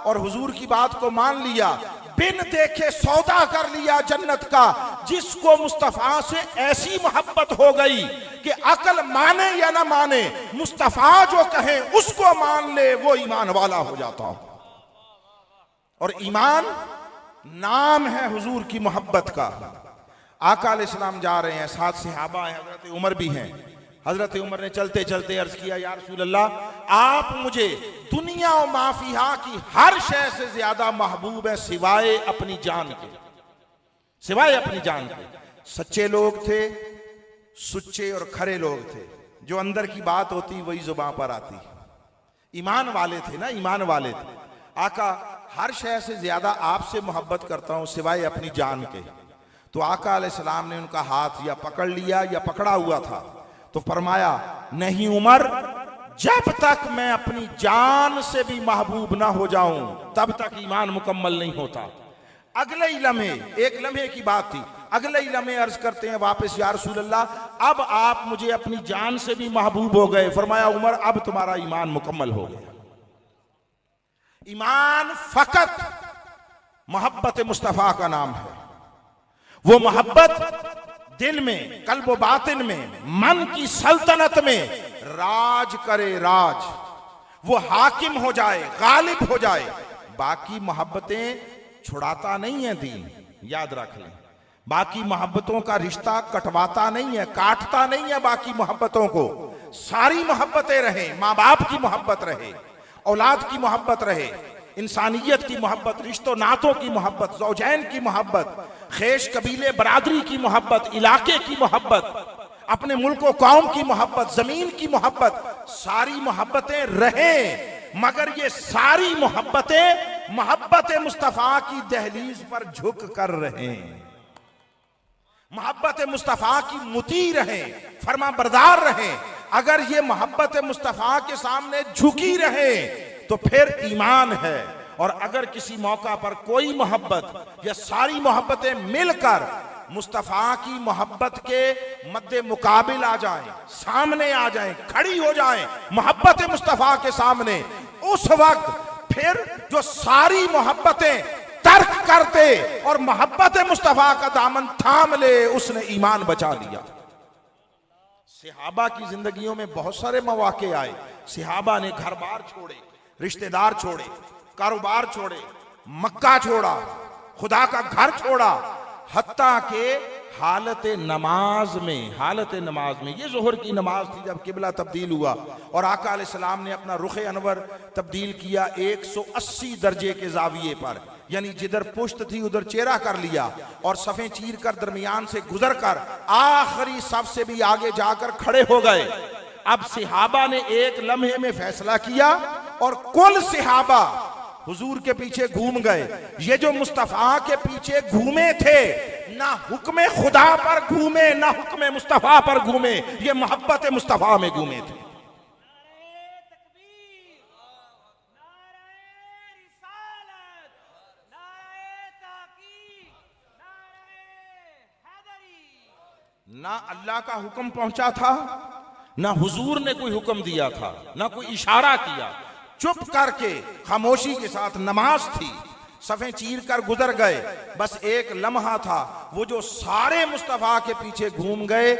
और हुजूर की बात को मान लिया। बिन देखे सौदा कर लिया जन्नत का। जिसको मुस्तफा से ऐसी मोहब्बत हो गई कि अकल माने या ना माने, मुस्तफा जो कहे उसको मान ले, वो ईमान वाला हो जाता हो। और ईमान नाम है हुजूर की मोहब्बत का। आका अलैहिस्सलाम जा रहे हैं, साथ सहाबा हैं, हजरत उमर भी हैं। हजरत उमर ने चलते चलते अर्ज किया, या रसूल अल्लाह, आप मुझे दुनिया और माफिया की हर शय से ज्यादा महबूब है सिवाय अपनी जान के, सिवाय अपनी जान के। सच्चे लोग थे, सुच्चे और खरे लोग थे, जो अंदर की बात होती वही जुबान पर आती। ईमान वाले थे ना, ईमान वाले थे। आका, हर शय से ज्यादा आपसे मोहब्बत करता हूं सिवाय अपनी जान के। तो आका अलैहिस्सलाम ने उनका हाथ या पकड़ लिया या पकड़ा हुआ था, तो फरमाया, नहीं उमर, जब तक मैं अपनी जान से भी महबूब ना हो जाऊं तब तक ईमान मुकम्मल नहीं होता। अगले ही लम्हे, एक लम्हे की बात थी, अगले ही लम्हे अर्ज करते हैं वापस, या रसूल अल्लाह, अब आप मुझे अपनी जान से भी महबूब हो गए। फरमाया, उमर, अब तुम्हारा ईमान मुकम्मल हो गया। ईमान फकत मोहब्बत मुस्तफा का नाम है। वो मोहब्बत दिल में, कल्ब व बातिन में, मन की सल्तनत में राज करे, राज, वो हाकिम हो जाए, गालिब हो जाए। बाकी मोहब्बतें छुड़ाता नहीं है दीन, याद रख लें। बाकी मोहब्बतों का रिश्ता कटवाता नहीं है, काटता नहीं है बाकी मोहब्बतों को। सारी मोहब्बतें रहे, माँ बाप की मोहब्बत रहे, औलाद की मोहब्बत रहे, इंसानियत की मोहब्बत, रिश्तों नातों की मोहब्बत, ज़ौजैन की मोहब्बत, खेश कबीले बरादरी की मोहब्बत, इलाके की मोहब्बत, अपने मुल्क व कौम की मोहब्बत, जमीन की मोहब्बत, सारी मोहब्बतें रहें। मगर ये सारी मोहब्बतें मोहब्बत मुस्तफ़ा की दहलीज पर झुक कर रहें, मोहब्बत मुस्तफ़ा की मुती रहें, फरमा बरदार रहें। अगर ये मोहब्बत मुस्तफ़ा के सामने झुकी रहे तो फिर ईमान है। और अगर किसी मौका पर कोई मोहब्बत या सारी मोहब्बतें मिलकर मुस्तफ़ा की मोहब्बत के मद्दे मुकाबिल आ जाएं, सामने आ जाएं, खड़ी हो जाएं मोहब्बत मुस्तफ़ा के सामने, उस वक्त फिर जो सारी मोहब्बतें तर्क कर दे और मोहब्बत मुस्तफ़ा का दामन थाम ले, उसने ईमान बचा लिया। सहाबा की जिंदगियों में बहुत सारे मौके आए। सहाबा ने घर बार छोड़े, रिश्तेदार छोड़े, कारोबार छोड़े, मक्का छोड़ा, खुदा का घर छोड़ा, हत्ता के हालत नमाज में ये जोहर की नमाज थी जब किबला तब्दील हुआ और आका अलैहिस्सलाम ने अपना रुख अनवर तब्दील किया 180 दर्जे के जाविये पर, यानी जिधर पुश्त थी उधर चेहरा कर लिया और सफ़ें चीर कर दरमियान से गुजर कर आखिरी सफ से भी आगे जाकर खड़े हो गए। अब सहाबा ने एक लम्हे में फैसला किया और कुल सहाबा हुजूर के पीछे घूम गए। ये जो मुस्तफ़ा के पीछे घूमे थे, ना हुक्म खुदा पर घूमे ना हुक्म मुस्तफ़ा पर घूमे, ये मोहब्बत मुस्तफ़ा में घूमे थे। ना अल्लाह का हुक्म पहुंचा था, ना हुजूर ने कोई हुक्म दिया था, ना कोई इशारा किया, चुप करके खामोशी के साथ नमाज थी, सफ़ें चीर कर गुजर गए। बस एक लम्हा था, वो जो सारे मुस्तफ़ा के पीछे घूम गए।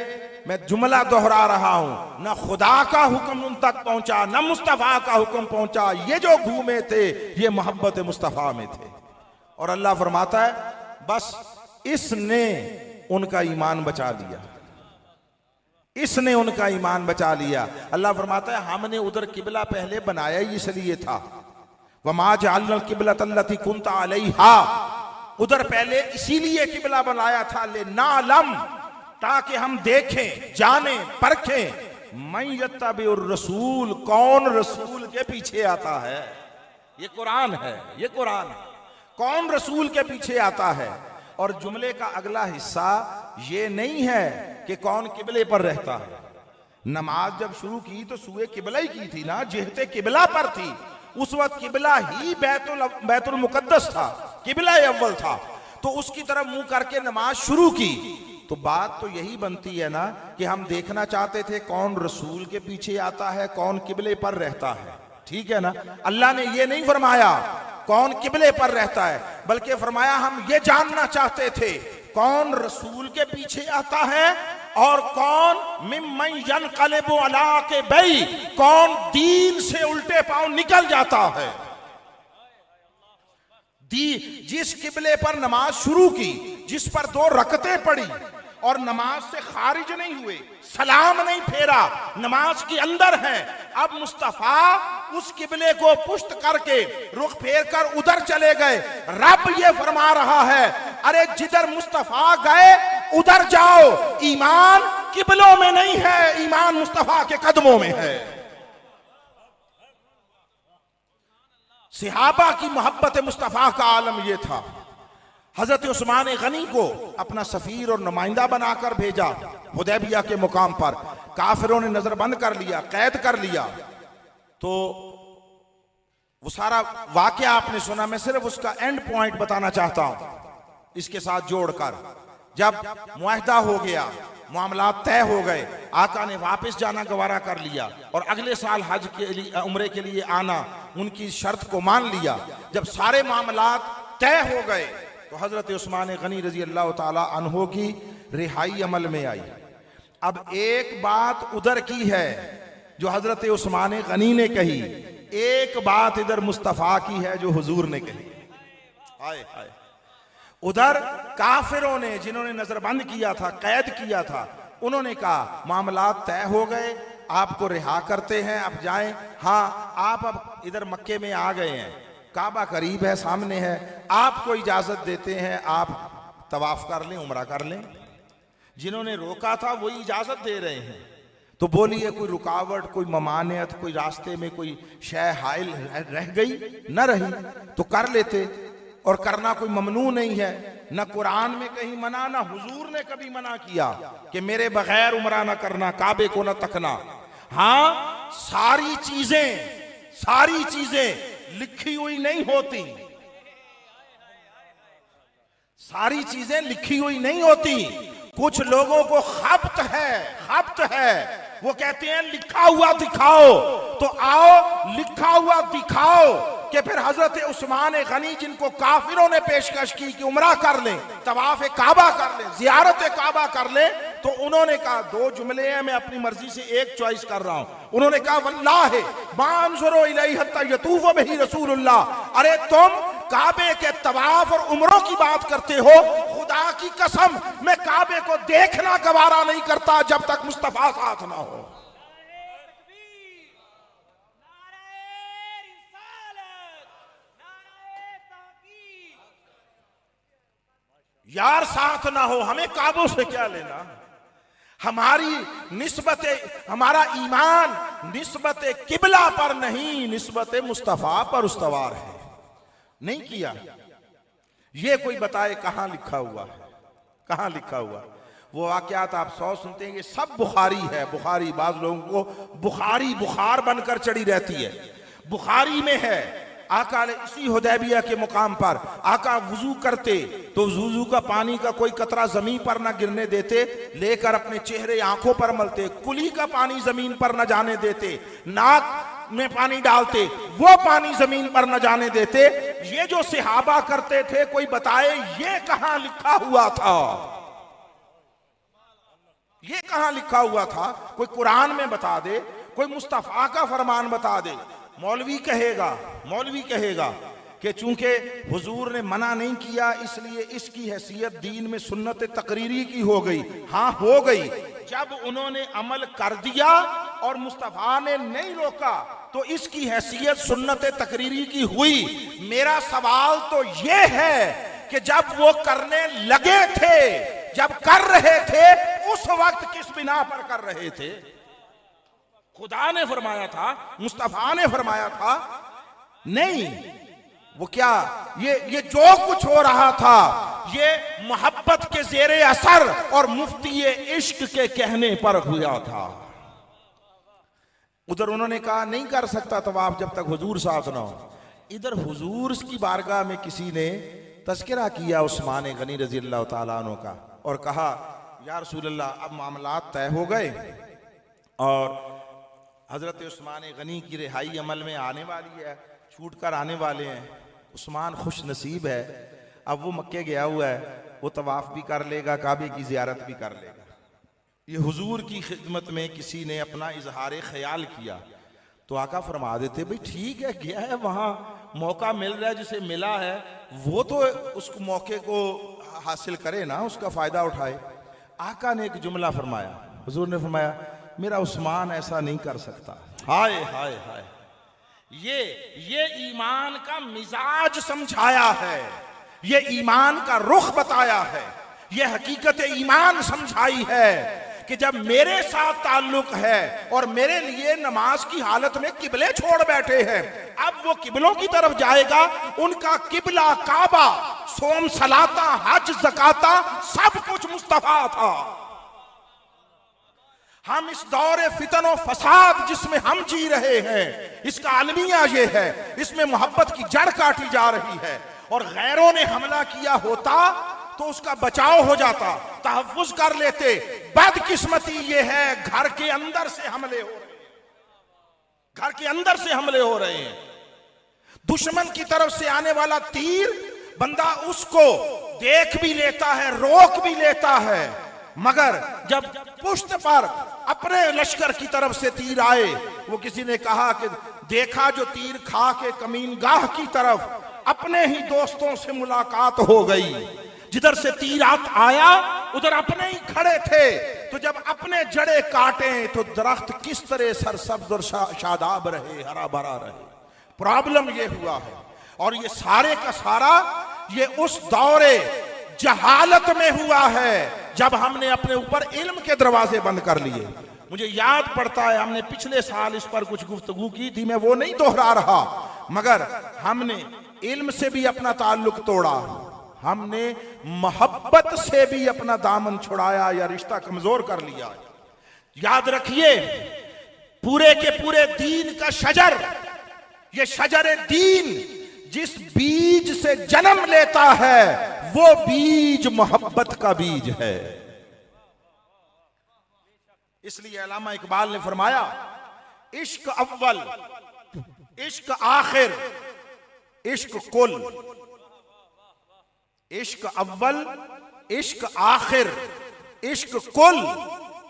मैं जुमला दोहरा रहा हूं, ना खुदा का हुक्म उन तक पहुंचा, ना मुस्तफ़ा का हुक्म पहुंचा। ये जो घूमे थे ये मोहब्बत मुस्तफ़ा में थे। और अल्लाह फरमाता है बस इसने उनका ईमान बचा लिया, इसने उनका ईमान बचा लिया। अल्लाह फरमाता है हमने उधर किबला पहले बनाया ही इसलिए था, वमा जअलना किबलत अल्लती कुंत अलैहा, उधर पहले इसीलिए किबला बनाया था, लिनालम, ताकि हम देखें, जाने, परखें, मैं यत्तबिउर रसूल, कौन रसूल के पीछे आता है। ये कुरान है, ये कुरान है, कौन रसूल के पीछे आता है। और जुमले का अगला हिस्सा ये नहीं है कि कौन किबले पर रहता है। नमाज जब शुरू की तो सुए किबला ही की थी ना, जिहते किबला पर थी। उस वक्त किबला ही बैतुल मुकद्दस था, किबला अव्वल था, तो उसकी तरफ मुंह करके नमाज शुरू की। तो बात तो यही बनती है ना कि हम देखना चाहते थे कौन रसूल के पीछे आता है, कौन किबले पर रहता है, ठीक है ना। अल्लाह ने ये नहीं फरमाया कौन किबले पर रहता है, बल्कि फरमाया हम ये जानना चाहते थे कौन रसूल के पीछे आता है और कौन मिम्मन यनक़लिबु अला अक़बैहि, कौन दीन से उल्टे पांव निकल जाता है। जिस किबले पर नमाज शुरू की, जिस पर 2 रकतें पड़ी और नमाज से खारिज नहीं हुए, सलाम नहीं फेरा, नमाज के अंदर है, अब मुस्तफ़ा उस किबले को पुष्ट करके रुख फेर कर उधर चले गए। रब ये फरमा रहा है अरे जिधर मुस्तफ़ा गए उधर जाओ। ईमान किबलों में नहीं है, ईमान मुस्तफ़ा के कदमों में है। सहाबा की मोहब्बत मुस्तफ़ा का आलम यह था। हजरत उस्मान गनी को अपना सफीर और नुमाइंदा बनाकर भेजा हुदैबिया के मुकाम पर। काफिरों ने नजरबंद कर लिया, कैद कर लिया। तो वो सारा वाकया आपने सुना, मैं सिर्फ उसका एंड पॉइंट बताना चाहता हूं इसके साथ जोड़कर। जब मुआहदा हो गया, मामलात तय हो गए, आका ने वापस जाना गवारा कर लिया और अगले साल हज के लिए, उम्रे के लिए आना, उनकी शर्त को मान लिया। जब सारे मामलात तय हो गए तो हजरत उस्मान गनी रजी अल्लाह ताला अन्हो की रिहाई अमल में आई। अब एक बात उधर की है जो हजरत उस्मान गनी ने कही, एक बात इधर मुस्तफ़ा की है जो हुजूर ने कही। हाय हाय, उधर काफिरों ने जिन्होंने नजरबंद किया था, कैद किया था, उन्होंने कहा मामलात तय हो गए, आपको रिहा करते हैं, अब जाएं। हाँ, आप अब इधर मक्के में आ गए हैं, काबा करीब है, सामने है, आपको इजाजत देते हैं, आप तवाफ कर लें, उम्रा कर लें। जिन्होंने रोका था वही इजाजत दे रहे हैं। तो बोलिए कोई रुकावट, कोई ममानियत, कोई रास्ते में कोई शय हाइल रह गई, न रही तो कर लेते, और करना कोई ममनू नहीं है। न कुरान में कहीं मना, न हुजूर ने कभी मना किया कि मेरे बगैर उमरा न करना, काबे को न तकना। हाँ, सारी चीजें लिखी हुई नहीं होती, सारी चीजें लिखी हुई नहीं होती। कुछ लोगों को खब्त है, वो कहते हैं लिखा हुआ दिखाओ, तो आओ लिखा हुआ दिखाओ कि फिर हजरत उस्मान गनी जिनको काफिरों ने पेशकश की कि उमरा कर लें, तवाफ काबा कर लें, जियारत काबा कर लें, तो उन्होंने कहा, दो जुमले हैं, मैं अपनी मर्जी से एक चॉइस कर रहा हूं। उन्होंने कहा वल्लाह मांसुरो इलैहि हत्ता यतूफ बिही रसूलुल्लाह, अरे तुम काबे के तवाफ और उमरों की बात करते हो, खुदा की कसम मैं काबे को देखना गवारा नहीं करता जब तक मुस्तफा साथ ना हो। यार साथ ना हो, हमें काबों से क्या लेना। हमारी निस्बत, हमारा ईमान निस्बत किबला पर नहीं, निस्बत मुस्तफा पर उस्तवार है। नहीं किया, ये कोई बताए कहां लिखा हुआ है, कहां लिखा हुआ। वो वाकयात आप 100 सुनते हैं, ये सब बुखारी है। बुखारी, बाज लोगों को बुखारी बुखार बनकर चढ़ी रहती है, बुखारी में है। आका ने इसी हुदैबिया के मुकाम पर आका वुजू करते तो वुजू का पानी का कोई कतरा जमीन पर ना गिरने देते, लेकर अपने चेहरे आंखों पर मलते, कुली का पानी जमीन पर न जाने देते, नाक में पानी डालते, वो पानी जमीन पर न जाने देते। ये जो सहाबा करते थे, कोई बताए ये कहां लिखा हुआ था, ये कहां लिखा हुआ था। कोई कुरान में बता दे, कोई मुस्तफा का फरमान बता दे। मौलवी कहेगा कि चूंकि हुजूर ने मना नहीं किया इसलिए इसकी हैसियत दीन में सुन्नत तकरीरी की हो गई। हाँ हो गई, जब उन्होंने अमल कर दिया और मुस्तफा ने नहीं रोका तो इसकी हैसियत सुन्नत तकरीरी की हुई। मेरा सवाल तो ये है कि जब वो करने लगे थे, जब कर रहे थे, उस वक्त किस बिना पर कर रहे थे। खुदा ने फरमाया था, मुस्तफा ने फरमाया था, नहीं। वो क्या, ये जो कुछ हो रहा था ये मोहब्बत के जेरे असर और मुफ्ती इश्क के कहने पर हुआ था। उधर उन्होंने कहा नहीं कर सकता तवाफ जब तक हुजूर साथ ना हो। इधर हुजूर की बारगाह में किसी ने तज़किरा किया उस्मान गनी रजी अल्लाह तआला अन्हु का, और कहा या रसूल अल्लाह, अब मामलात तय हो गए और हजरत उस्मान गनी की रिहाई अमल में आने वाली है, छूट कर आने वाले हैं। उस्मान खुश नसीब है, अब वो मक्के गया हुआ है, वो तवाफ भी कर लेगा, काबे की जियारत भी कर लेगा। ये हुजूर की खिदमत में किसी ने अपना इजहार ख्याल किया तो आका फरमा देते, भाई ठीक है, गया है वहां, मौका मिल रहा है, जिसे मिला है वो तो उस मौके को हासिल करे ना, उसका फायदा उठाए। आका ने एक जुमला फरमाया, हुजूर ने फरमाया मेरा उस्मान ऐसा नहीं कर सकता। हाय हाय हाय, ये ईमान का मिजाज समझाया है, ये ईमान का रुख बताया है, ये हकीकत ईमान समझाई है कि जब मेरे साथ ताल्लुक है और मेरे लिए नमाज की हालत में किबले छोड़ बैठे हैं, अब वो किबलों की तरफ जाएगा, उनका किबला काबा, सोम सलाता हज ज़काता सब कुछ मुस्तफा था। हम इस दौरे फितन और फसाद जिसमें हम जी रहे हैं, इसका अलमिया ये है, इसमें मोहब्बत की जड़ काटी जा रही है। और गैरों ने हमला किया होता तो उसका बचाव हो जाता, तहफ़्फ़ुज़ कर लेते। बदकिस्मती ये है घर के अंदर से हमले हो रहे हैं, घर के अंदर से हमले हो रहे हैं। दुश्मन की तरफ से आने वाला तीर बंदा उसको देख भी लेता है, रोक भी लेता है, मगर जब पुष्ट पर अपने लश्कर की तरफ से तीर आए, वो किसी ने कहा कि देखा जो तीर खा के कमीनगाह की तरफ, अपने ही दोस्तों से मुलाकात हो गई। जिधर से तीर आया उधर अपने ही खड़े थे, तो जब अपने जड़े काटे तो दरख्त किस तरह सरसब्ज और शादाब रहे, हरा भरा रहे। प्रॉब्लम ये हुआ है, और ये सारे का सारा ये उस दौरे जहालत में हुआ है जब हमने अपने ऊपर इल्म के दरवाजे बंद कर लिए। मुझे याद पड़ता है हमने पिछले साल इस पर कुछ गुफ्तगू की थी, मैं वो नहीं दोहरा रहा, मगर हमने इल्म से भी अपना ताल्लुक तोड़ा, हमने मोहब्बत से भी अपना दामन छुड़ाया या रिश्ता कमजोर कर लिया। याद रखिए, पूरे के पूरे दीन का शजर, ये शजर दीन जिस बीज से जन्म लेता है वो बीज मोहब्बत का बीज है। इसलिए अल्लामा इकबाल ने फरमाया, इश्क अव्वल, इश्क आखिर, इश्क कुल। इश्क अव्वल, इश्क आखिर, इश्क कुल,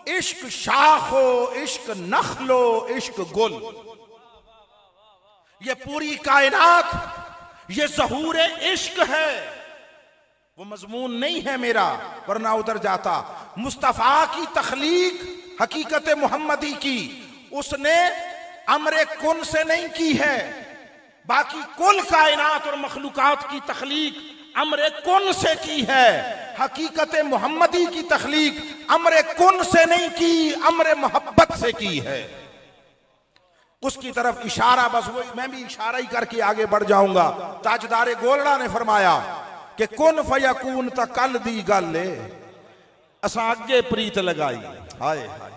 इश्क शाखो, इश्क नखलो, इश्क गुल। ये पूरी कायनात, ये ज़हूर इश्क है। वो मजमून नहीं है मेरा, वरना उधर जाता। मुस्तफ़ा की तख्लीक हकीकत मोहम्मदी की उसने अमरे कुन से नहीं की है, बाकी कुल कायनात और मखलूकात की तख्लीक अमरे कुन से की है। हकीकत मोहम्मदी की तख्लीक अमरे कुन से नहीं की, अमरे मोहब्बत से की है। उसकी तरफ इशारा, बस वो मैं भी इशारा ही करके आगे बढ़ जाऊंगा। ताजदारे गोलड़ा ने फरमाया कि कुन फयकून ता कल दी गल असा अगे प्रीत लगाई। हाय हाय,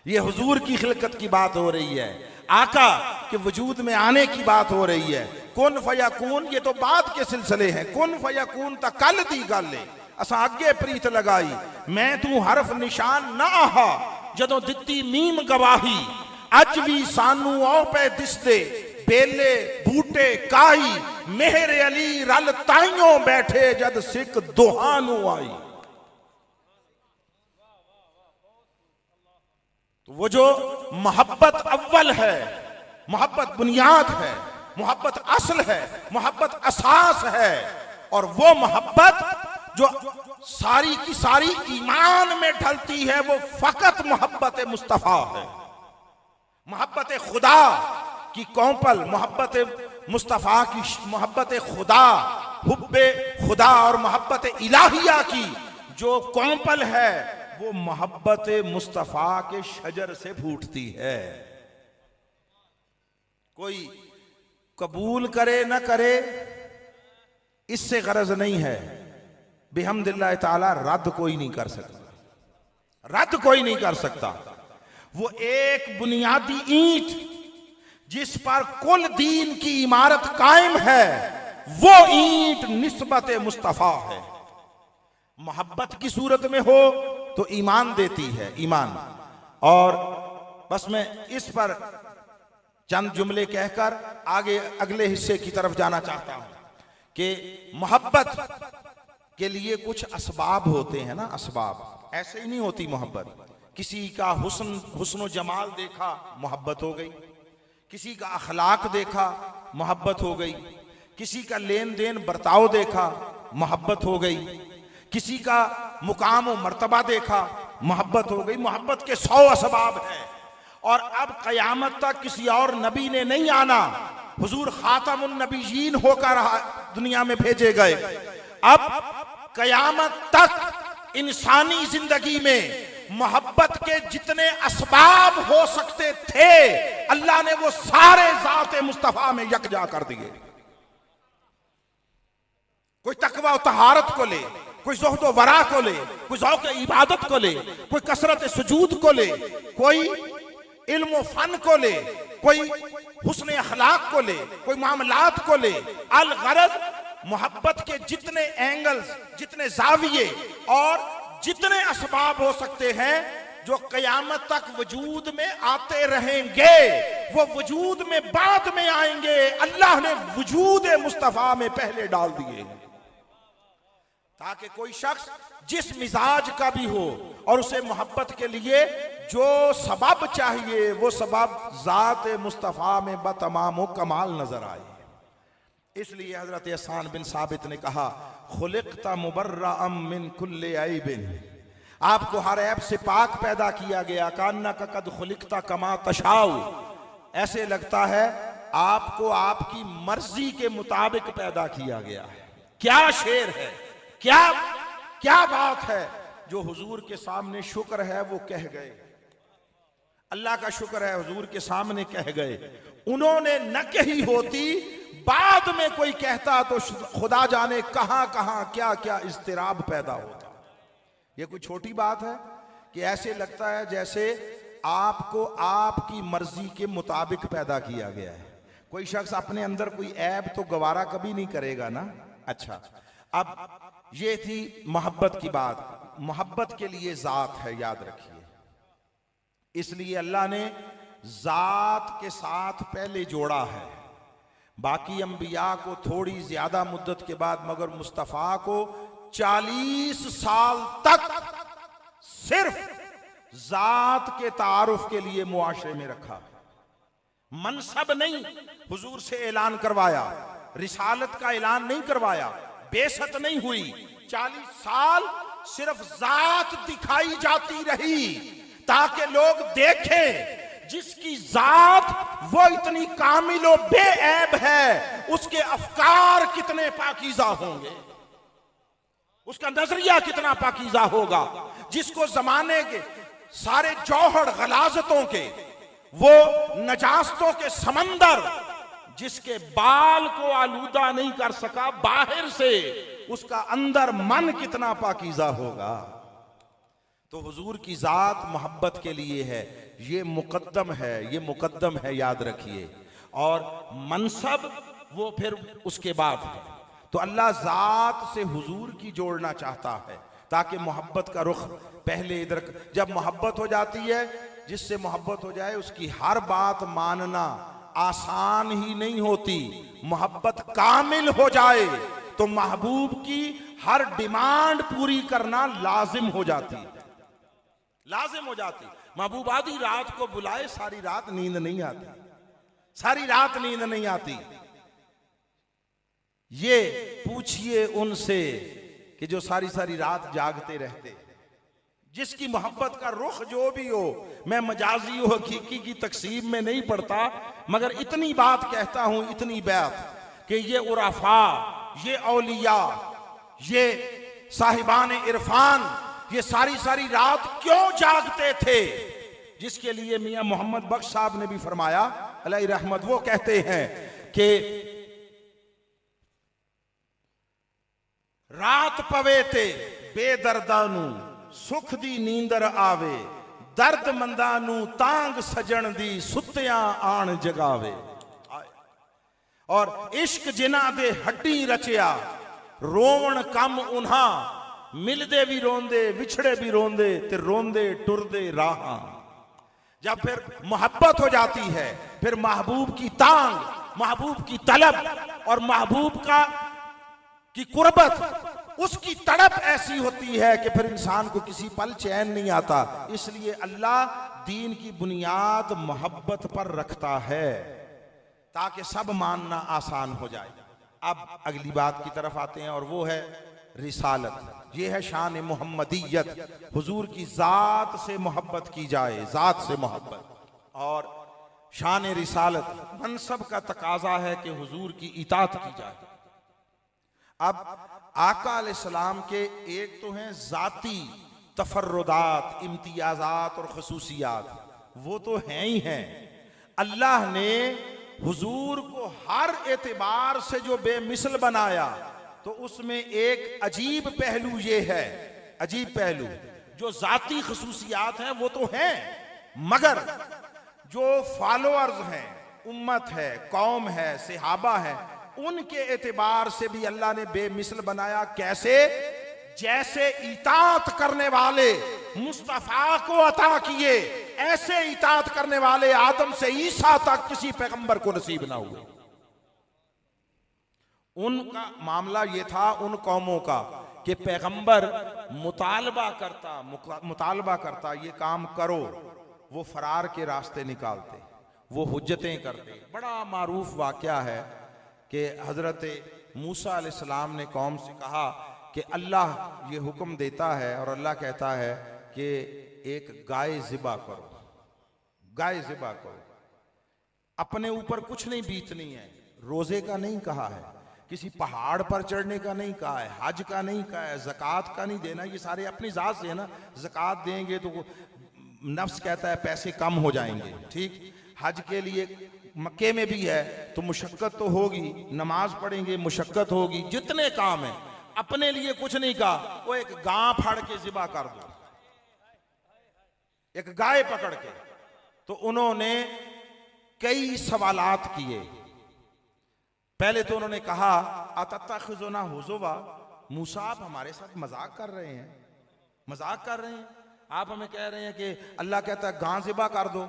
ये हुजूर की खिलकत की बात हो रही है, आका के वजूद में आने की बात हो रही है। कुन फयकून ये तो बाद के सिलसिले हैं। कुन फयकून ता कल दी गल असा अगे प्रीत लगाई। मैं तू हरफ निशान ना आहा जदों दित्ती मीम गवाही। अज भी सानू औ पे दिसदे बेले बूटे काई। मेहर अली रल ताइयों बैठे जद सिख दुहानू आई। वो जो मोहब्बत अव्वल है, मोहब्बत बुनियाद है, मोहब्बत असल है, मोहब्बत असास है, और वो मोहब्बत जो सारी की सारी ईमान में ढलती है, वो फकत मोहब्बत मुस्तफा है। मोहब्बत खुदा की कौंपल, मोहब्बत मुस्तफा की मोहब्बत खुदा, हुब्बे खुदा और मोहब्बत इलाहिया की जो कौंपल है, वो मोहब्बत मुस्तफा के शजर से फूटती है। कोई कबूल करे न करे इससे गरज नहीं है। बिहम्दिल्लाह ताला रद्द कोई नहीं कर सकता, रद्द कोई नहीं कर सकता। वो एक बुनियादी ईंट जिस पर कुल दीन की इमारत कायम है, वो ईंट निस्बत मुस्तफा है। मोहब्बत की सूरत में हो तो ईमान देती है, ईमान। और बस मैं इस पर चंद जुमले कहकर आगे अगले हिस्से की तरफ जाना चाहता हूं कि मोहब्बत के लिए कुछ असबाब होते हैं ना, असबाब। ऐसे ही नहीं होती मोहब्बत। किसी का हुस्न जमाल देखा, मोहब्बत हो गई। किसी का अखलाक देखा, मोहब्बत हो गई। किसी का लेन देन बर्ताव देखा, मोहब्बत हो गई। किसी का मुकाम और मर्तबा देखा, मोहब्बत हो गई। मोहब्बत के 100 असबाब हैं, और अब कयामत तक किसी और नबी ने नहीं आना। हुजूर खातमुन नबीयीन होकर दुनिया में भेजे गए। अब कयामत तक इंसानी जिंदगी में मोहब्बत के जितने असबाब हो सकते थे, अल्लाह ने वो सारे ज़ात मुस्तफा में यकजा कर दिए। कोई तकवा और तहारत को ले, कोई ज़ुहद व वरा को ले, कोई ज़ौक़ इबादत को ले, कोई कसरत सुजूद को ले, कोई इल्म व फन को ले, कोई हुस्न अखलाक को ले, कोई मामलात को ले। अल गरज मोहब्बत के जितने एंगल्स, जितने जाविये और जितने असबाब हो सकते हैं, जो कयामत तक वजूद में आते रहेंगे, वो वजूद में बाद में आएंगे। अल्लाह ने वजूद मुस्तफा में पहले डाल दिए, ताकि कोई शख्स जिस मिजाज का भी हो और उसे मोहब्बत के लिए जो सबब चाहिए, वो सबब ज़ात मुस्तफ़ा में बतमाम कमाल नजर आए। इसलिए हजरत हसन बिन साबित ने कहा, खुलिक़्ता मुबर्रअम मिन कुल्लि ऐबिन, आपको हर ऐब से पाक पैदा किया गया। कान्नका कद खुलिक़्ता कमा तशाउ, ऐसे लगता है आपको आपकी मर्जी के मुताबिक पैदा किया गया है। क्या शेर है, क्या बात है जो हुजूर के सामने शुक्र है वो कह गए। अल्लाह का शुक्र है हुजूर के सामने कह गए, उन्होंने न कही होती बाद में कोई कहता तो खुदा जाने कहां कहां क्या क्या इस्तिराब पैदा होता। ये कोई छोटी बात है कि ऐसे लगता है जैसे आपको आपकी मर्जी के मुताबिक पैदा किया गया है। कोई शख्स अपने अंदर कोई ऐब तो गवारा कभी नहीं करेगा ना। अच्छा, अब ये थी मोहब्बत की बात। मोहब्बत के लिए जात है, याद रखिए। इसलिए अल्लाह ने जात के साथ पहले जोड़ा है। बाकी अंबिया को थोड़ी ज्यादा मुद्दत के बाद, मगर मुस्तफा को 40 साल तक सिर्फ जात के तारुफ के लिए मुआशरे में रखा। मनसब नहीं हुजूर से ऐलान करवाया, रिसालत का ऐलान नहीं करवाया, बेसत नहीं हुई। 40 साल सिर्फ जात दिखाई जाती रही ताकि लोग देखें जिसकी जात वो इतनी कामिलो बेऐब है, उसके अफकार कितने पाकीज़ा होंगे, उसका नजरिया कितना पाकीज़ा होगा। जिसको जमाने के सारे जौहर गलाजतों के, वो नजास्तों के समंदर, जिसके बाल को आलूदा नहीं कर सका बाहर से, उसका अंदर मन कितना पाकीज़ा होगा। तो हुजूर की जात मोहब्बत के लिए है, ये मुकद्दम है, ये मुकद्दम है, याद रखिए। और मनसब वो फिर उसके बाद है। तो अल्लाह जात से हुजूर की जोड़ना चाहता है ताकि मोहब्बत का रुख पहले इधर। जब मोहब्बत हो जाती है, जिससे मोहब्बत हो जाए उसकी हर बात मानना आसान ही नहीं होती। मोहब्बत कामिल हो जाए तो महबूब की हर डिमांड पूरी करना लाजिम हो जाती, लाजिम हो जाती। महबूब आधी रात को बुलाए, सारी रात नींद नहीं आती, सारी रात नींद नहीं आती। ये पूछिए उनसे कि जो सारी सारी रात जागते रहते, जिसकी मोहब्बत का रुख जो भी हो, मैं मजाजी हो हकीकी की तकसीम में नहीं पढ़ता, मगर इतनी बात कहता हूं, इतनी बात कि ये उराफा, ये औलिया, ये साहिबान इरफान, ये सारी सारी रात क्यों जागते थे, जिसके लिए मियां मोहम्मद बख्श साहब ने भी फरमाया अलैहि रहमत। वो कहते हैं कि रात पवे ते बेदर्दानू सुख दी नींदर आवे, दर्द मंदानू तांग सजन दी सुत्तियां आण जगावे। और इश्क जिना दे हड्डी रचिया, रोवण कम उन्हा, मिलदे भी रोंदे विछड़े भी रोंदे, ते रोंदे टुरदे राहां। जब फिर मोहब्बत हो जाती है, फिर महबूब की तांग, महबूब की तलब और महबूब का की कुर्बत, उसकी तड़प ऐसी होती है कि फिर इंसान को किसी पल चैन नहीं आता। इसलिए अल्लाह दीन की बुनियाद मोहब्बत पर रखता है ताकि सब मानना आसान हो जाए। अब अगली बात की तरफ आते हैं और वो है रिसालत। ये है शान मोहम्मदियत, हुजूर की जात से मोहब्बत की जाए, जात से मोहब्बत। और शान रिसालत, मनसब का तकाजा है कि हुजूर की इताअत की जाए। अब आका अलैहिस्सलाम के एक तो हैं जाती तफर्रुदात, इम्तियाजात और खसूसियात, वो तो हैं ही हैं। अल्लाह ने हुजूर को हर एतबार से जो बेमिसल बनाया, तो उसमें एक अजीब पहलू ये है, अजीब पहलू, जो जाती खसूसियात हैं वो तो हैं, मगर जो फॉलोअर्स हैं, उम्मत है, कौम है, सहाबा है, उनके एतबार से भी अल्लाह ने बेमिसल बनाया। कैसे? जैसे इताअत करने वाले मुस्तफा को अता किए, ऐसे इताअत करने वाले आदम से ईसा तक किसी पैगंबर को नसीब ना हुए। उनका मामला ये था, उन कौमों का, कि पैगंबर मुतालबा करता ये काम करो, वो फरार के रास्ते निकालते, वो हुज्जतें करते। बड़ा मारूफ वाक़या है कि हजरत मूसा अलैहिस्सलाम ने कौम से कहा कि अल्लाह ये हुक्म देता है और अल्लाह कहता है कि एक गाय ज़िबा करो, गाय ज़िबा करो। अपने ऊपर कुछ नहीं बीतनी है, रोजे का नहीं कहा है, किसी पहाड़ पर चढ़ने का नहीं कहा है, हज का नहीं कहा है, ज़कात का नहीं देना, ये सारे अपनी ज़ात से है ना। ज़कात देंगे तो नफ्स कहता है पैसे कम हो जाएंगे, ठीक। हज के लिए मक्के में भी है तो मुशक्कत तो होगी, नमाज पढ़ेंगे मुशक्कत होगी, जितने काम है। अपने लिए कुछ नहीं कहा, वो एक गां फाड़ के ज़िबा कर दो, एक गाय पकड़ के। तो उन्होंने कई सवालात किए। पहले तो उन्होंने कहा अतत्तखिज़ुना हुज़ुवा, मूसा आप हमारे साथ मजाक कर रहे हैं, मजाक कर रहे हैं। आप हमें कह रहे हैं कि अल्लाह कहता है गां ज़िबा कर दो,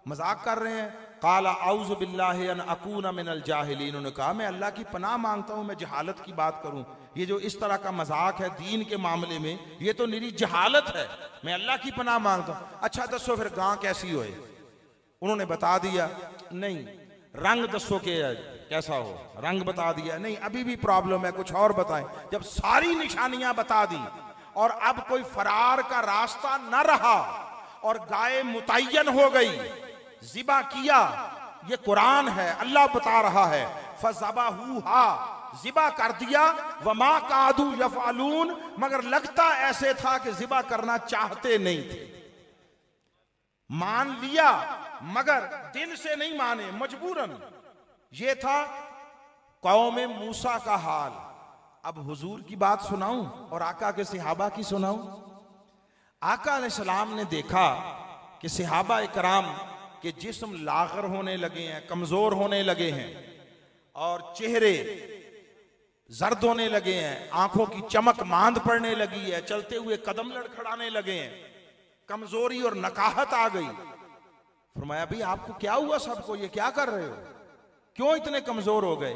मजाक कर रहे हैं। काला औज़ु बिल्लाहि अन अकूना मिनल जाहिलीन, उन्होंने कहा मैं अल्लाह की पनाह मांगता हूं मैं जहालत की बात करूं। ये जो इस तरह का मजाक है दीन के मामले में, ये तो निरी जहालत है, मैं अल्लाह की पनाह मांगता हूं। अच्छा दसो फिर गां कैसी होए? उन्होंने बता दिया। नहीं, रंग दसो के कैसा हो, रंग बता दिया। नहीं, अभी भी प्रॉब्लम है, कुछ और बताएं। जब सारी निशानियां बता दी और अब कोई फरार का रास्ता न रहा और गाय मुतय्यन हो गई, ज़िबा किया, ये कुरान है, अल्लाह बता रहा है, फज़बहूहा, ज़िबा कर दिया। वमा कादू यफ़अलून, मगर लगता ऐसे था कि ज़िबा करना चाहते नहीं थे। मान लिया मगर दिल से नहीं माने, मजबूरन। ये था कौम मूसा का हाल। अब हुजूर की बात सुनाऊं और आका के सहाबा की सुनाऊं। आका अलैहिस्सलाम ने देखा कि सहाबा इकराम के जिस्म लागर होने लगे हैं, कमजोर होने लगे हैं और चेहरे जर्द होने लगे हैं, आंखों की चमक मांद पड़ने लगी है, चलते हुए कदम लड़खड़ाने लगे हैं, कमजोरी और नकाहत आ गई। फरमाया भाई आपको क्या हुआ, सबको ये क्या कर रहे हो, क्यों इतने कमजोर हो गए?